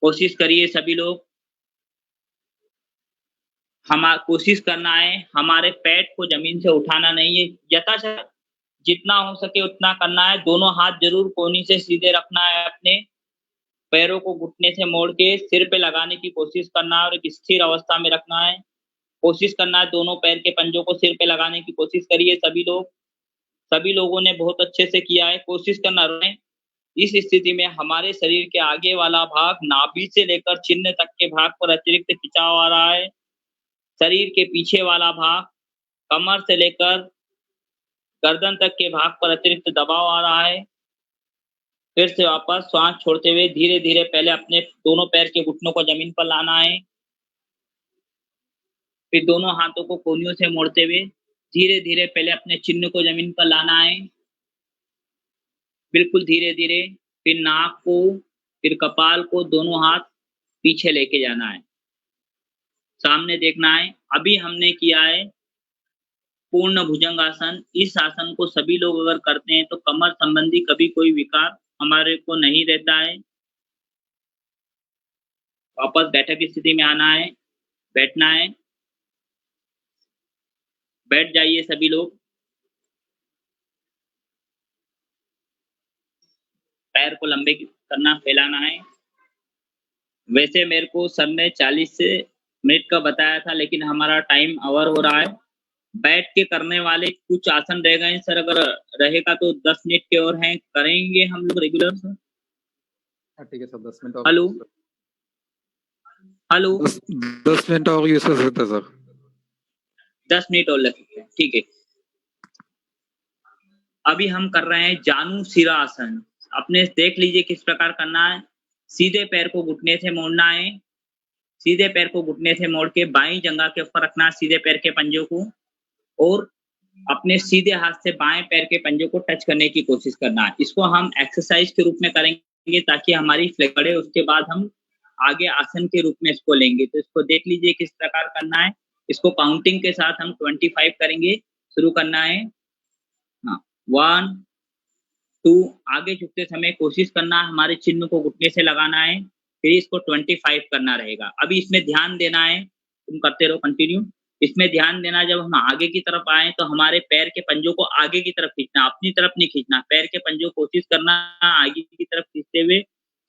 Speaker 3: कोशिश करिए सभी लोग। कोशिश करना है हमारे पेट को जमीन से उठाना नहीं है। यथाशक्ति जितना हो सके उतना करना है। दोनों हाथ जरूर कोहनी से सीधे रखना है। अपने पैरों को घुटने से मोड़ के सिर पे लगाने की कोशिश करना है और एक स्थिर अवस्था में रखना है। कोशिश करना है दोनों पैर के पंजों को सिर पे लगाने की कोशिश करिए सभी लोग। सभी लोगों ने बहुत अच्छे से किया है। कोशिश करना रहे। इस स्थिति में हमारे शरीर के आगे वाला भाग, नाभि से लेकर चिन्ह तक के भाग पर अतिरिक्त खिंचाव आ रहा है। शरीर के पीछे वाला भाग, कमर से लेकर गर्दन तक के भाग पर अतिरिक्त दबाव आ रहा है। फिर से वापस श्वास छोड़ते हुए धीरे-धीरे पहले अपने दोनों पैर के घुटनों को जमीन पर लाना है। फिर दोनों हाथों को कोहनियों से मोड़ते हुए धीरे-धीरे पहले अपने चिन्ह को जमीन पर लाना है। बिल्कुल धीरे-धीरे। फिर नाक को, फिर कपाल को, दोनों हाथ पीछे लेके जाना है। सामने देखना है। अभी हमने किया है पूर्ण भुजंगासन। इस आसन को सभी लोग अगर करते हैं तो कमर संबंधी कभी कोई विकार हमारे को नहीं रहता है। वापस बैठक की स्थिति में आना है। बैठना है। बैठ जाइए सभी लोग। करना, फैलाना है। वैसे मेरे को सर ने 40 मिनट का बताया था, लेकिन हमारा टाइम ओवर हो रहा है। बैठ के करने वाले कुछ आसन रह गए हैं सर, अगर रहेगा तो 10 मिनट के और हैं, करेंगे हम लोग रेगुलर सर।
Speaker 1: हाँ, ठीक है सर, 10 मिनट और
Speaker 3: हेलो हेलो
Speaker 1: 10 मिनट और यूज कर सकते हैं सर।
Speaker 3: 10 मिनट और ले सकते हैं, ठीक है। अभी हम कर रहे हैं जानु सिरा आसन। अपने देख लीजिए किस प्रकार करना है। सीधे पैर को घुटने से मोड़ना है। सीधे पैर को घुटने से मोड़ के बाईं जंघा के ऊपर रखना है सीधे पैर के पंजों को, और अपने सीधे हाथ से बाएं पैर के पंजों को टच करने की कोशिश करना है। इसको हम एक्सरसाइज के रूप में करेंगे ताकि हमारी फ्लेक्स बढ़े। उसके बाद हम आगे आसन के रूप में इसको लेंगे। तो इसको देख लीजिए किस प्रकार करना है। इसको काउंटिंग के साथ हम 25 करेंगे। शुरू करना है। हाँ, 1 2, आगे झुकते समय कोशिश करना है हमारे चिन्ह को घुटने से लगाना है। फिर इसको 25 करना रहेगा। अभी इसमें ध्यान देना है, तुम करते रहो कंटिन्यू। इसमें ध्यान देना, जब हम आगे की तरफ आए तो हमारे पैर के पंजों को आगे की तरफ खींचना, अपनी तरफ नहीं खींचना। पैर के पंजों कोशिश करना आगे की तरफ खींचते हुए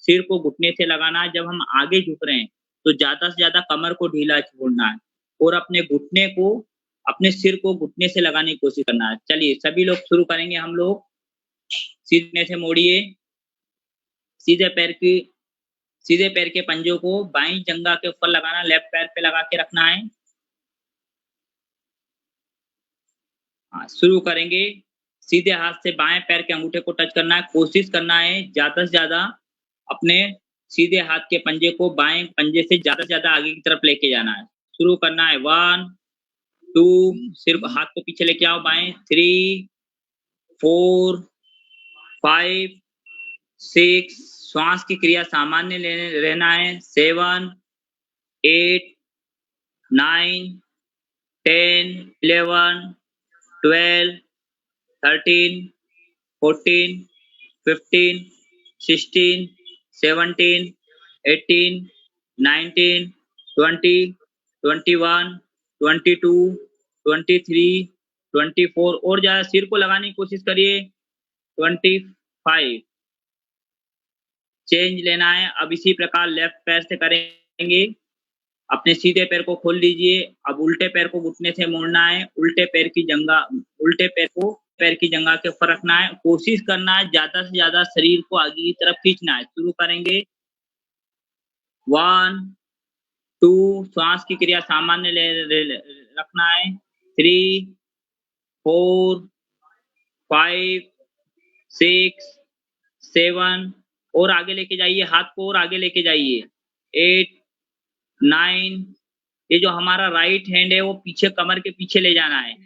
Speaker 3: सिर को घुटने से लगाना है। जब हम आगे झुक रहे हैं तो ज्यादा से ज्यादा कमर को ढीला छोड़ना है और अपने घुटने को, अपने सिर को घुटने से लगाने की कोशिश करना है। चलिए सभी लोग शुरू करेंगे हम लोग। सीधे से मोड़िए। सीधे पैर के पंजों को बाईं जंघा के ऊपर लगाना, लेफ्ट पैर पे लगा के रखना है। हाँ, शुरू करेंगे। सीधे हाथ से बाएं पैर के अंगूठे को टच करना है। कोशिश करना है ज्यादा से ज्यादा अपने सीधे हाथ के पंजे को बाएं पंजे से ज्यादा आगे की तरफ लेके जाना है। शुरू करना है। 1 2, सिर्फ हाथ को पीछे लेके आओ बाएं। 3 4 5 6, श्वास की क्रिया सामान्य रहना है। 7 8 9 10 11 12 13 14 15 16 17 18 19 20 21 22 23 24, और ज्यादा सिर को लगाने की कोशिश करिए। 25 चेंज लेना है। अब इसी प्रकार लेफ्ट पैर से करेंगे। अपने सीधे पैर को खोल लीजिए। अब उल्टे पैर को घुटने से मोड़ना है। उल्टे पैर की जंघा के ऊपर रखना है। कोशिश करना है ज्यादा से ज्यादा शरीर को आगे की तरफ खींचना है। शुरू करेंगे। 1 2, श्वास की क्रिया सामान्य रखना है। 3 4 5 6 7, और आगे लेके जाइए। हाथ को और आगे लेके जाइए। 8 9, ये जो हमारा राइट हैंड है वो पीछे कमर के पीछे ले जाना है।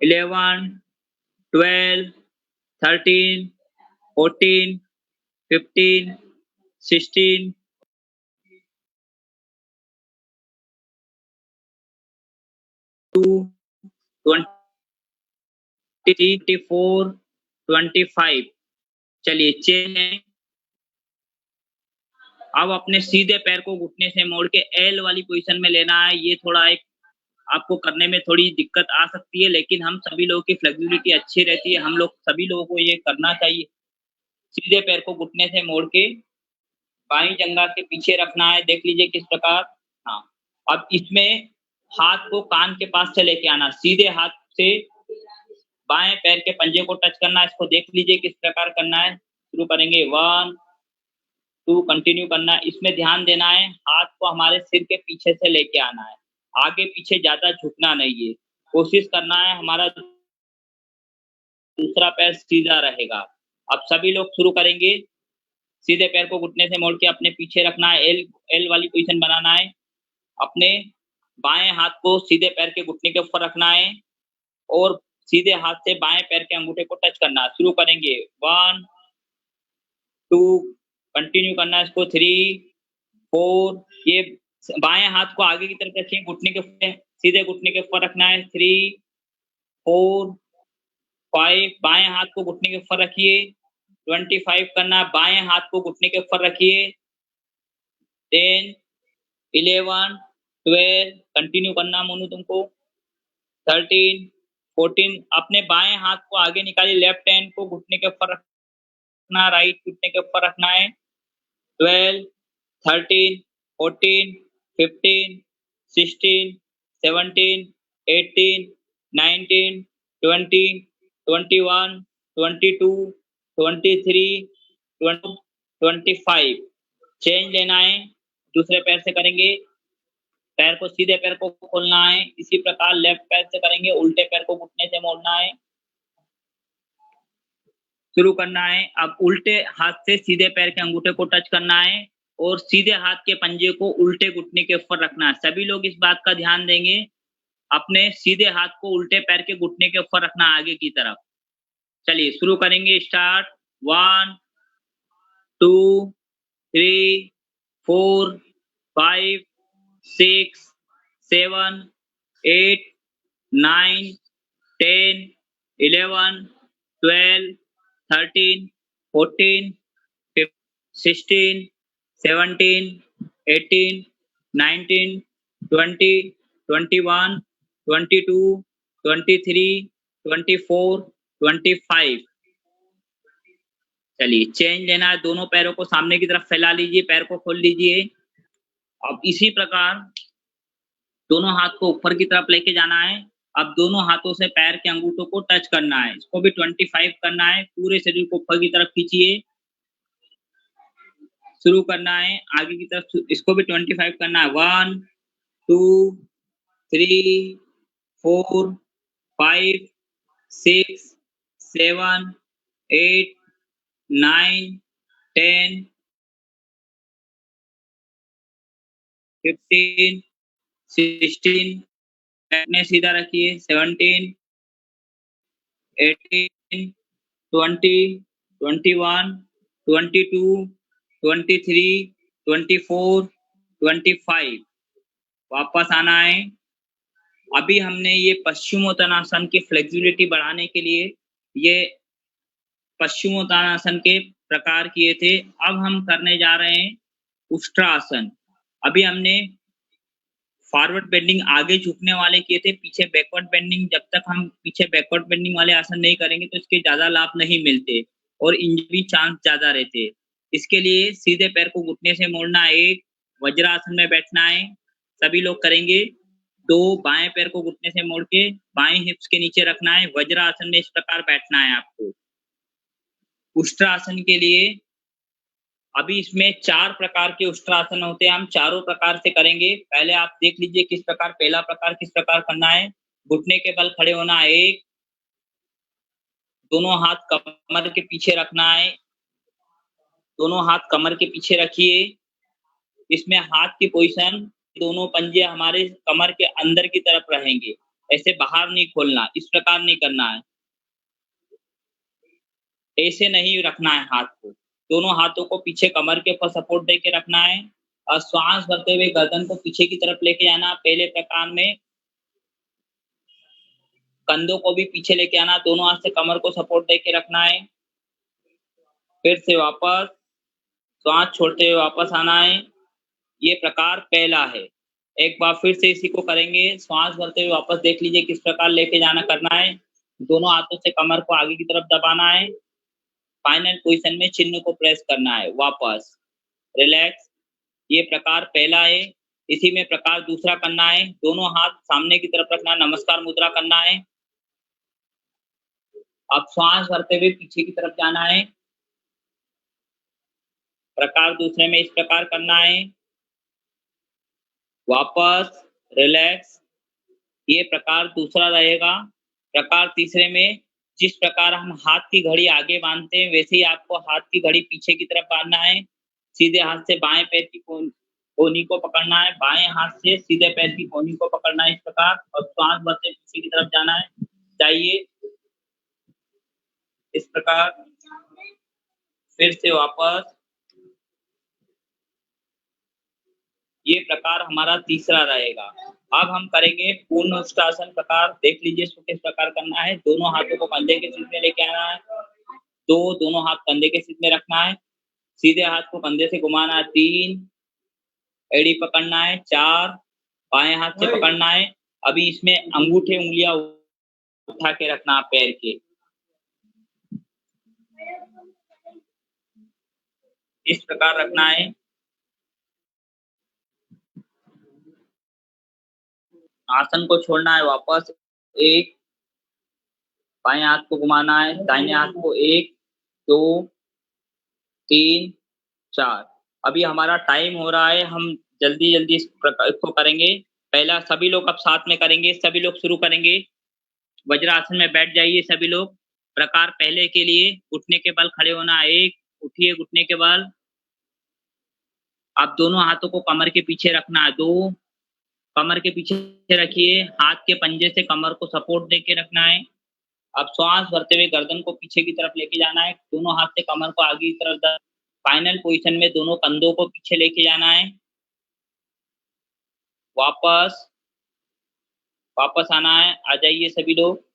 Speaker 3: 11 12 13 14 15 16 24 25। चलिए चेन है। अब अपने सीधे पैर को घुटने से मोड़ के एल वाली पोजीशन में लेना है। ये थोड़ा एक आपको करने में थोड़ी दिक्कत आ सकती है, लेकिन हम सभी लोगों की फ्लेक्सिबिलिटी अच्छी रहती है। हम लोग सभी लोगों को ये करना चाहिए। सीधे पैर को घुटने से मोड़ के बाईं जंघा के पीछे रखना है। देख लीजिए किस प्रकार। हाँ, अब इसमें हाथ को कान के पास से लेके आना। सीधे हाथ से बाएं पैर के पंजे को टच करना है। इसको देख लीजिए किस प्रकार करना है। शुरू करेंगे। 1 2, कंटिन्यू करना है। इसमें ध्यान देना है हाथ को हमारे सिर के पीछे से लेके आना है। आगे पीछे ज्यादा झुकना नहीं है। कोशिश करना है हमारा दूसरा पैर सीधा रहेगा। अब सभी लोग शुरू करेंगे। सीधे पैर को घुटने से मोड़ के अपने पीछे रखना है। एल वाली पोजीशन बनाना है। अपने बाएं हाथ को सीधे पैर के घुटने के ऊपर रखना है और सीधे हाथ से बाएं पैर के अंगूठे को टच करना है। शुरू करेंगे। 1 2, कंटिन्यू करना है इसको। 3 4, ये बाएं हाथ को आगे की तरफ रखिए। घुटने के सीधे घुटने के ऊपर रखना है। 3 4 5, बाएं हाथ को घुटने के ऊपर रखिए। 25 करना है। बाएं हाथ को घुटने के ऊपर रखिए। 10 11 12, कंटिन्यू करना मोनू तुमको। 13 14, अपने बाएं हाथ को आगे निकालिए। लेफ्ट हैंड को घुटने के ऊपर रखना, राइट घुटने के ऊपर रखना है। 12, 13, 14, 15, 16, 17, 18, 19, 20, 21, 22, 23, 25। चेंज लेना है, दूसरे पैर से करेंगे। पैर को सीधे पैर को खोलना है, इसी प्रकार लेफ्ट पैर से करेंगे, उल्टे पैर को घुटने से मोड़ना है। शुरू करना है। अब उल्टे हाथ से सीधे पैर के अंगूठे को टच करना है और सीधे हाथ के पंजे को उल्टे घुटने के ऊपर रखना है। सभी लोग इस बात का ध्यान देंगे, अपने सीधे हाथ को उल्टे पैर के घुटने के ऊपर रखना आगे की तरफ। चलिए शुरू करेंगे, स्टार्ट। 1, 2, 3, 4, 5, 6, 7, 8, 9, 10, 11, 12, 13, 14, 15, 16, 17, 18, 19, 20, 21, 22, 23, 24, 25। चलिए चेंज लेना है, दोनों पैरों को सामने की तरफ फैला लीजिए, पैर को खोल लीजिए। अब इसी प्रकार दोनों हाथ को ऊपर की तरफ लेके जाना है। अब दोनों हाथों से पैर के अंगूठों को टच करना है, इसको भी 25 करना है। पूरे शरीर को ऊपर की तरफ खींचिए, शुरू करना है आगे की तरफ, इसको भी 25 करना है। 1, 2, 3, 4, 5, 6, 7, 8, 9, 10, 15, 16, पैर सीधा रखिए। 17, 18, 20, 21, 22, 23, 24, 25। वापस आना है। अभी हमने ये पश्चिमोत्तानासन की फ्लेक्सिबिलिटी बढ़ाने के लिए ये पश्चिमोत्तानासन के प्रकार किए थे। अब हम करने जा रहे हैं उष्ट्रासन। अभी हमने फॉरवर्ड बेंडिंग आगे झुकने वाले किए थे, पीछे बैकवर्ड बेंडिंग। जब तक हम पीछे बैकवर्ड बेंडिंग वाले आसन नहीं करेंगे तो इसके ज्यादा लाभ नहीं मिलते और इंजरी चांस ज्यादा रहते। इसके लिए सीधे पैर को घुटने से मोड़ना, एक वज्रासन में बैठना है, सभी लोग करेंगे। 2 बाएं पैर को घुटने से मोड़ के बाएं हिप्स के नीचे रखना है, वज्रासन में इस प्रकार बैठना है आपको। उष्ट्रासन के लिए अभी इसमें 4 प्रकार के उष्ट्रासन होते हैं, हम चारों प्रकार से करेंगे। पहले आप देख लीजिए किस प्रकार, पहला प्रकार किस प्रकार करना है। घुटने के बल खड़े होना है, एक, दोनों हाथ कमर के पीछे रखना है, दोनों हाथ कमर के पीछे रखिए। इसमें हाथ की पोजीशन, दोनों पंजे हमारे कमर के अंदर की तरफ रहेंगे, ऐसे बाहर नहीं खोलना, इस प्रकार नहीं करना है, ऐसे नहीं रखना है हाथ को। दोनों हाथों को पीछे कमर के ऊपर सपोर्ट देके रखना है और श्वास भरते हुए गर्दन को पीछे की तरफ लेके आना। पहले प्रकार में कंधों को भी पीछे लेके आना, दोनों हाथ से कमर को सपोर्ट देके रखना है। फिर से वापस श्वास छोड़ते हुए वापस आना है। ये प्रकार पहला है। एक बार फिर से इसी को करेंगे, श्वास भरते हुए वापस देख लीजिए किस प्रकार लेके जाना करना है। दोनों हाथों से कमर को आगे की तरफ दबाना है, फाइनल पोजीशन में चिन्ह को प्रेस करना है, वापस रिलैक्स। ये प्रकार पहला है। इसी में प्रकार दूसरा करना है, दोनों हाथ सामने की तरफ रखना, नमस्कार मुद्रा करना है। अब श्वास भरते हुए पीछे की तरफ जाना है। प्रकार दूसरे में इस प्रकार करना है, वापस रिलैक्स। ये प्रकार दूसरा रहेगा। प्रकार तीसरे में जिस प्रकार हम हाथ की घड़ी आगे बांधते हैं वैसे ही आपको हाथ की घड़ी पीछे की तरफ बांधना है। सीधे हाथ से बाएं पैर की कोहनी को पकड़ना है, बाएं हाथ से सीधे पैर की कोहनी को पकड़ना है इस प्रकार, और श्वास भरते पीछे की तरफ जाना है। चाहिए इस प्रकार। फिर से वापस। ये प्रकार हमारा तीसरा रहेगा। अब हम करेंगे पूर्ण उष्ट्रासन प्रकार। देख लीजिए इसको किस प्रकार करना है। दोनों हाथों को कंधे के सीध में लेके आना है, दोनों हाथ कंधे के सीध में रखना है, सीधे हाथ को कंधे से घुमाना है, 3 एड़ी पकड़ना है, 4 बाएं हाथ से पकड़ना है। अभी इसमें अंगूठे उंगलियां उठा के रखना पैर के। इस प्रकार रखना है। आसन को छोड़ना है वापस। 1, बाएं हाथ को घुमाना है, दाहिने हाथ को 1, 2, 3, 4। अभी हमारा टाइम हो रहा है, हम जल्दी-जल्दी इसको करेंगे। पहला सभी लोग अब साथ में करेंगे, सभी लोग शुरू करेंगे। वज्रासन में बैठ जाइए सभी लोग। प्रकार पहले के लिए घुटने के बल खड़े होना। 1, उठिए घुटने के बल। आप दोनों हाथों को कमर के पीछे रखना है। 2, कमर के पीछे रखिए। हाथ के पंजे से कमर को सपोर्ट देके रखना है। अब श्वास भरते हुए गर्दन को पीछे की तरफ लेके जाना है। दोनों हाथ से कमर को आगे की तरफ। फाइनल पोजीशन में दोनों कंधों को पीछे लेके जाना है। वापस आना है। आ जाइए सभी लोग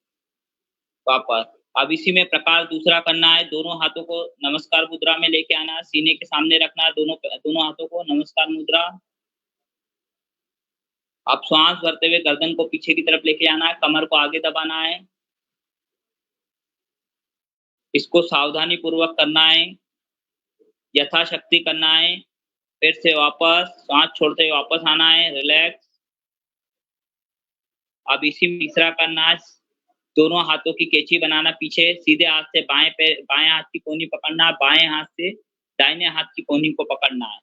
Speaker 3: वापस। अब इसी में प्रकार दूसरा करना है। दोनों हाथों को नमस्कार मुद्रा में लेके आना है। सीने के सामने रखना है दोनों हाथों को नमस्कार मुद्रा। अब श्वास भरते हुए गर्दन को पीछे की तरफ लेके जाना है। कमर को आगे दबाना है। इसको सावधानी पूर्वक करना है, यथाशक्ति करना है। फिर से वापस सांस छोड़ते हुए वापस आना है। रिलैक्स। अब इसी में तीसरा करना है। दोनों हाथों की कैंची बनाना पीछे। सीधे हाथ से बाएं हाथ की कोहनी पकड़ना है। बाएं हाथ से दाहिने हाथ की कोहनी को पकड़ना है।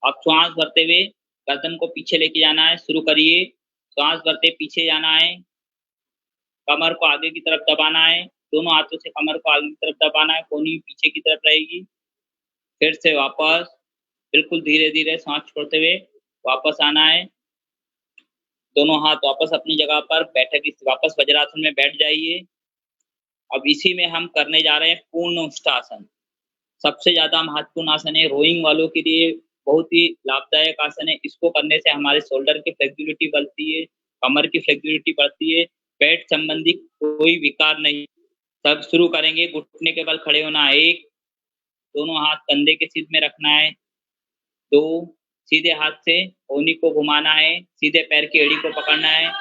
Speaker 3: अब श्वास भरते हुए गर्दन को पीछे लेके जाना है। शुरू करिए। श्वास भरते पीछे जाना है। कमर को आगे की तरफ दबाना है। दोनों हाथों से कमर को आगे की तरफ दबाना है। कोहनी पीछे की तरफ रहेगी। फिर से वापस बिल्कुल धीरे-धीरे सांस छोड़ते हुए वापस आना है। दोनों हाथ वापस अपनी जगह पर वापस वज्रासन में बैठ जाइए। अब इसी में हम करने जा रहे हैं पूर्ण उष्टासन। सबसे ज़्यादा महत्वपूर्ण आसन है। रोइंग वालों के लिए बहुत ही लाभदायक आसन है। इसको करने से हमारे शोल्डर की फ्लेक्सिबिलिटी बढ़ती है, कमर की फ्लेक्सिबिलिटी बढ़ती है, पेट संबंधी कोई विकार नहीं। सब शुरू करेंगे। घुटने के बल खड़े होना। 1, दोनों हाथ कंधे के सीध में रखना है। 2, सीधे हाथ से कोहनी को घुमाना है। सीधे पैर की एड़ी को पकड़ना है।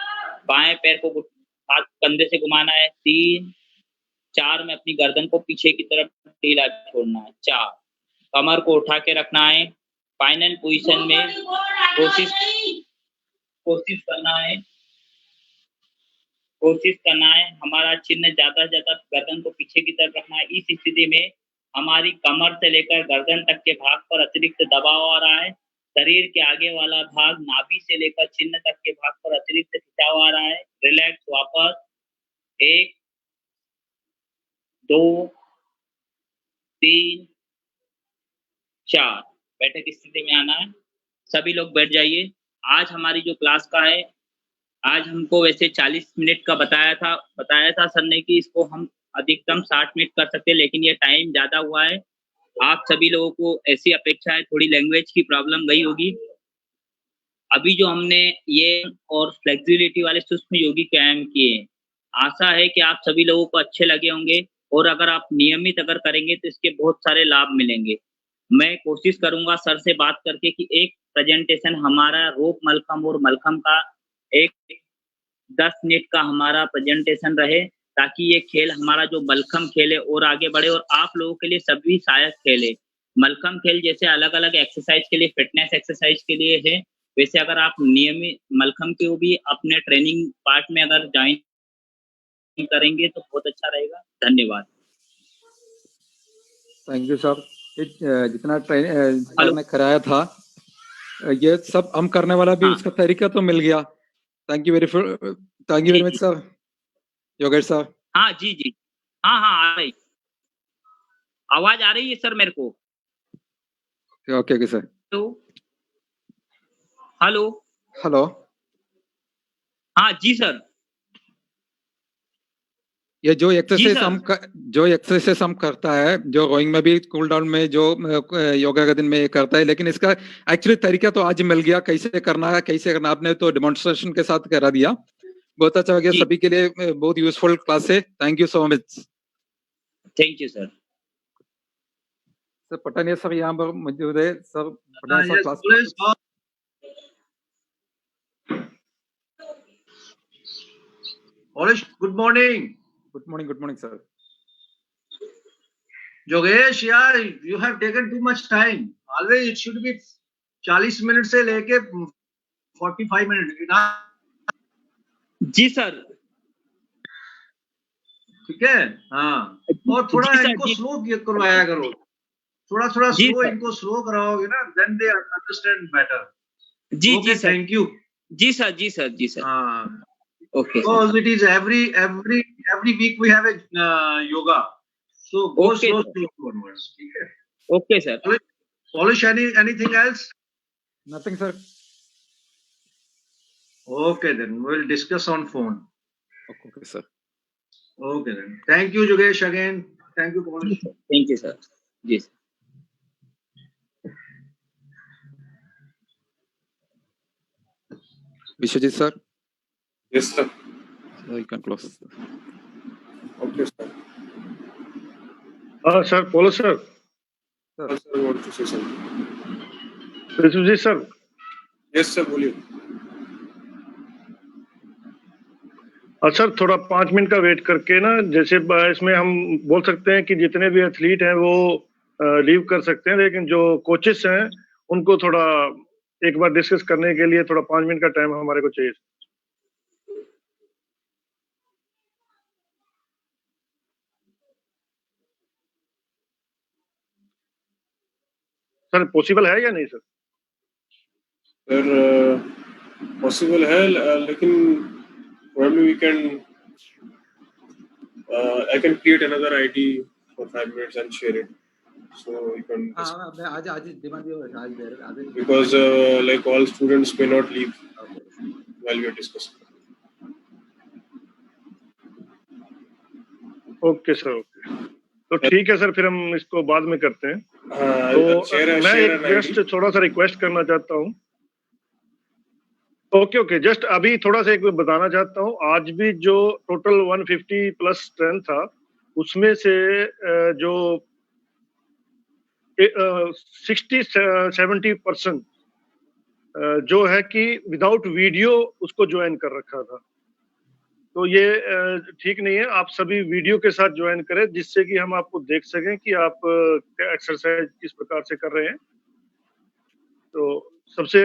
Speaker 3: बाएं पैर को हाथ कंधे से घुमाना है। 3, 4 में अपनी गर्दन को पीछे की तरफ ढीला छोड़ना है। 4, कमर को उठा के रखना है। फाइनल पोजीशन में कोशिश करना है हमारा चिन्ह ज़्यादा से ज़्यादा गर्दन को पीछे की तरफ रखना है। इस स्थिति में हमारी कमर से लेकर गर्दन तक के भाग पर अतिरिक्त दबाव आ रहा है। शरीर के आगे वाला भाग नाभि से लेकर चिन्ह तक के भाग पर अतिरिक्त खिंचाव आ रहा है। रिलैक्स। वापस 1, 2, 3, 4 बैठक स्थिति में आना है। सभी लोग बैठ जाइए। आज हमारी जो क्लास का है, आज हमको वैसे 40 मिनट का बताया था सर ने कि इसको हम अधिकतम 60 मिनट कर सकते हैं, लेकिन ये टाइम ज़्यादा हुआ है। आप सभी लोगों को ऐसी अपेक्षा है, थोड़ी लैंग्वेज की प्रॉब्लम गई होगी। अभी जो हमने ये और फ्लेक्सिबिलिटी वाले सूक्ष्म योगी व्यायाम किए हैं, आशा है कि आप सभी लोगों को अच्छे लगे होंगे और अगर आप नियमित अगर करेंगे तो इसके बहुत सारे लाभ मिलेंगे। मैं कोशिश करूंगा सर से बात करके कि एक प्रेजेंटेशन हमारा रोप मलखम और मलखम का एक 10 मिनट का हमारा प्रेजेंटेशन रहे, ताकि ये खेल हमारा जो मलखम खेल है और आगे बढ़े और आप लोगों के लिए सभी सहायक खेल है। मलखम खेल जैसे अलग-अलग एक्सरसाइज के लिए, फिटनेस एक्सरसाइज के लिए है, वैसे अगर आप नियमित मलखम को भी अपने ट्रेनिंग पार्ट में अगर ज्वाइन करेंगे तो बहुत अच्छा रहेगा। धन्यवाद।
Speaker 1: Thank you sir. जितना सर ने कराया था, ये सब हम करने वाला भी उसका तरीका तो मिल गया। Thank you very much sir. Yogesh sir.
Speaker 3: हाँ जी। हाँ आ रही, आवाज आ रही है सर मेरे को।
Speaker 1: Okay sir. हेलो।
Speaker 3: हाँ जी सर।
Speaker 1: ये जो एक्सरसाइज हम करता है, जो रोइंग में भी कूल डाउन में जो योगा के दिन में ये करता है, लेकिन इसका एक्चुअली तरीका तो आज मिल गया, कैसे करना है कैसे करना। आपने तो डेमोन्स्ट्रेशन के साथ करा दिया, बहुत अच्छा हो गया। सभी के लिए बहुत यूजफुल क्लास है। Thank you so much.
Speaker 3: Thank you sir.
Speaker 1: Sir Pathania sir यहाँ पर मौजूद है। Sir Pathania sir class.
Speaker 4: Polish, good morning.
Speaker 1: Good morning, sir.
Speaker 4: जोगेश यार, you have taken too much time. Always it should be 40 minute से लेके 45 मिनट.
Speaker 3: जी सर।
Speaker 4: ठीक है, हाँ. और थोड़ा
Speaker 3: जी सर,
Speaker 4: इनको
Speaker 3: जी।
Speaker 4: स्लो करवाया करो. थोड़ा
Speaker 3: जी
Speaker 4: स्लो
Speaker 3: सर।
Speaker 4: इनको स्लो कराओगे ना, then they understand better.
Speaker 3: जी
Speaker 4: Okay,
Speaker 3: जी सर।
Speaker 4: thank you.
Speaker 3: जी सर, जी सर, जी सर।
Speaker 4: हाँ.
Speaker 3: Okay sir.
Speaker 4: Because it is every week we have a yoga. So go
Speaker 3: Okay,
Speaker 4: slow
Speaker 3: sir.
Speaker 4: onwards. ठीक है.
Speaker 3: Okay sir.
Speaker 4: Polish anything else?
Speaker 1: Nothing, sir.
Speaker 4: Okay, then we'll discuss on phone.
Speaker 1: Okay, sir.
Speaker 4: Okay then. Thank you, Yogesh, again. Thank you, Polish.
Speaker 3: Thank you sir. जी sir.
Speaker 1: Vishwajit, sir.
Speaker 2: Yes, sir.
Speaker 1: You can close.
Speaker 2: Okay, sir.
Speaker 5: Sir, Polo sir.
Speaker 2: Sir, want to say something?
Speaker 5: Vishwajit sir.
Speaker 2: Yes, sir. बोलिए.
Speaker 5: सर थोड़ा 5 मिनट का वेट करके ना, जैसे इसमें हम बोल सकते हैं कि जितने भी एथलीट हैं वो लीव कर सकते हैं, लेकिन जो कोचेस हैं उनको थोड़ा एक बार डिस्कस करने के लिए थोड़ा 5 मिनट का टाइम हमारे को चाहिए. सर पॉसिबल है या नहीं सर?
Speaker 2: सर पॉसिबल है, लेकिन probably we can I can create another ID for 5 minutes and share it, so you can because like all students may not leave while we are discussing.
Speaker 5: Okay sir, okay. तो ठीक है सर, फिर हम इसको बाद में करते हैं. तो मैं एक जस्ट थोड़ा सा रिक्वेस्ट करना चाहता हूँ. ओके, जस्ट अभी थोड़ा सा एक बताना चाहता हूँ. आज भी जो टोटल 150 प्लस स्ट्रेंथ था, उसमें से जो 60-70% जो है कि विदाउट वीडियो उसको ज्वाइन कर रखा था. तो ये ठीक नहीं है. आप सभी वीडियो के साथ ज्वाइन करें, जिससे कि हम आपको देख सकें कि आप एक्सरसाइज किस प्रकार से कर रहे हैं. तो सबसे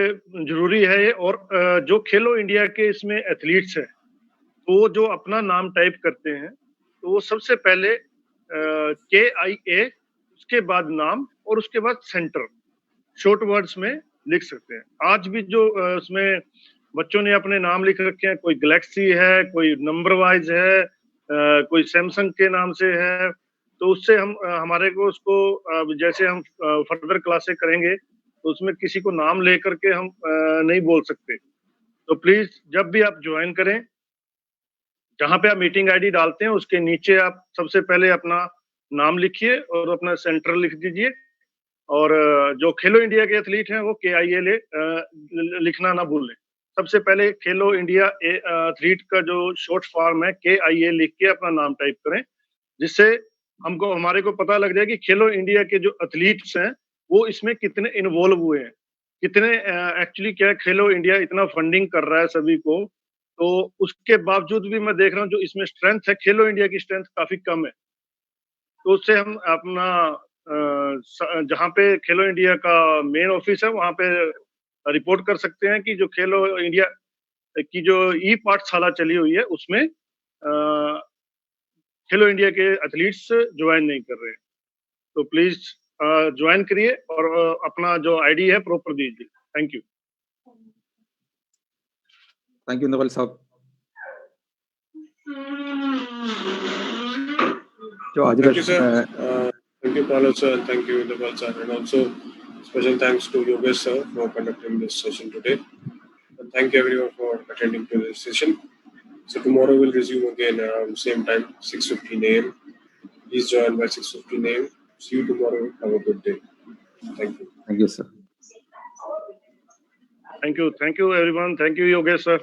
Speaker 5: जरूरी है ये. और जो खेलो इंडिया के इसमें एथलीट्स हैं, तो वो जो अपना नाम टाइप करते हैं, तो वो सबसे पहले KIA, उसके बाद नाम और उसके बाद सेंटर शॉर्ट वर्ड्स में लिख सकते हैं. आज भी जो उसमें बच्चों ने अपने नाम लिख रखे हैं, कोई गैलेक्सी है, कोई नंबर वाइज है, कोई सैमसंग के नाम से है, तो उससे हम हमारे को उसको जैसे हम फर्दर क्लासें करेंगे तो उसमें किसी को नाम लेकर के हम नहीं बोल सकते. तो प्लीज जब भी आप ज्वाइन करें, जहां पे आप मीटिंग आईडी डालते हैं उसके नीचे आप सबसे पहले अपना नाम लिखिए और अपना सेंटर लिख दीजिए. और जो खेलो इंडिया के एथलीट हैं वो KIA लिखना ना भूलें. सबसे पहले खेलो इंडिया एथलीट का जो शॉर्ट फॉर्म है KIA लिख के अपना नाम टाइप करें, जिससे हमारे को पता लग जाए कि खेलो इंडिया के जो एथलीट्स हैं वो इसमें कितने इन्वॉल्व हुए हैं, कितने एक्चुअली क्या खेलो इंडिया इतना फंडिंग कर रहा है सभी को. तो उसके बावजूद भी मैं देख रहा हूँ जो इसमें स्ट्रेंथ है, खेलो इंडिया की स्ट्रेंथ काफी कम है. तो उससे हम अपना जहाँ पे खेलो इंडिया का मेन ऑफिस है वहां पे रिपोर्ट कर सकते हैं कि जो खेलो इंडिया की जो पाठशाला चली हुई है उसमें खेलो इंडिया के एथलीट्स ज्वाइन नहीं कर रहे हैं. तो प्लीज ज्वाइन करिए और अपना जो आईडी है प्रॉपर दीजिए. Thank you.
Speaker 1: Thank you, Nawal साहब. जो आज
Speaker 2: Thank you, sir. Thank you, Paulo sir, and thank you, Nawal sir, and also special thanks to Yogesh sir for conducting this session today. And thank you everyone for attending to this session. So tomorrow we'll resume again around same time, 6:15 a.m. Please join by 6:15 a.m. See you tomorrow. Have a good day. Thank you.
Speaker 1: Thank you, sir.
Speaker 5: Thank you everyone. Thank you, Yogesh sir.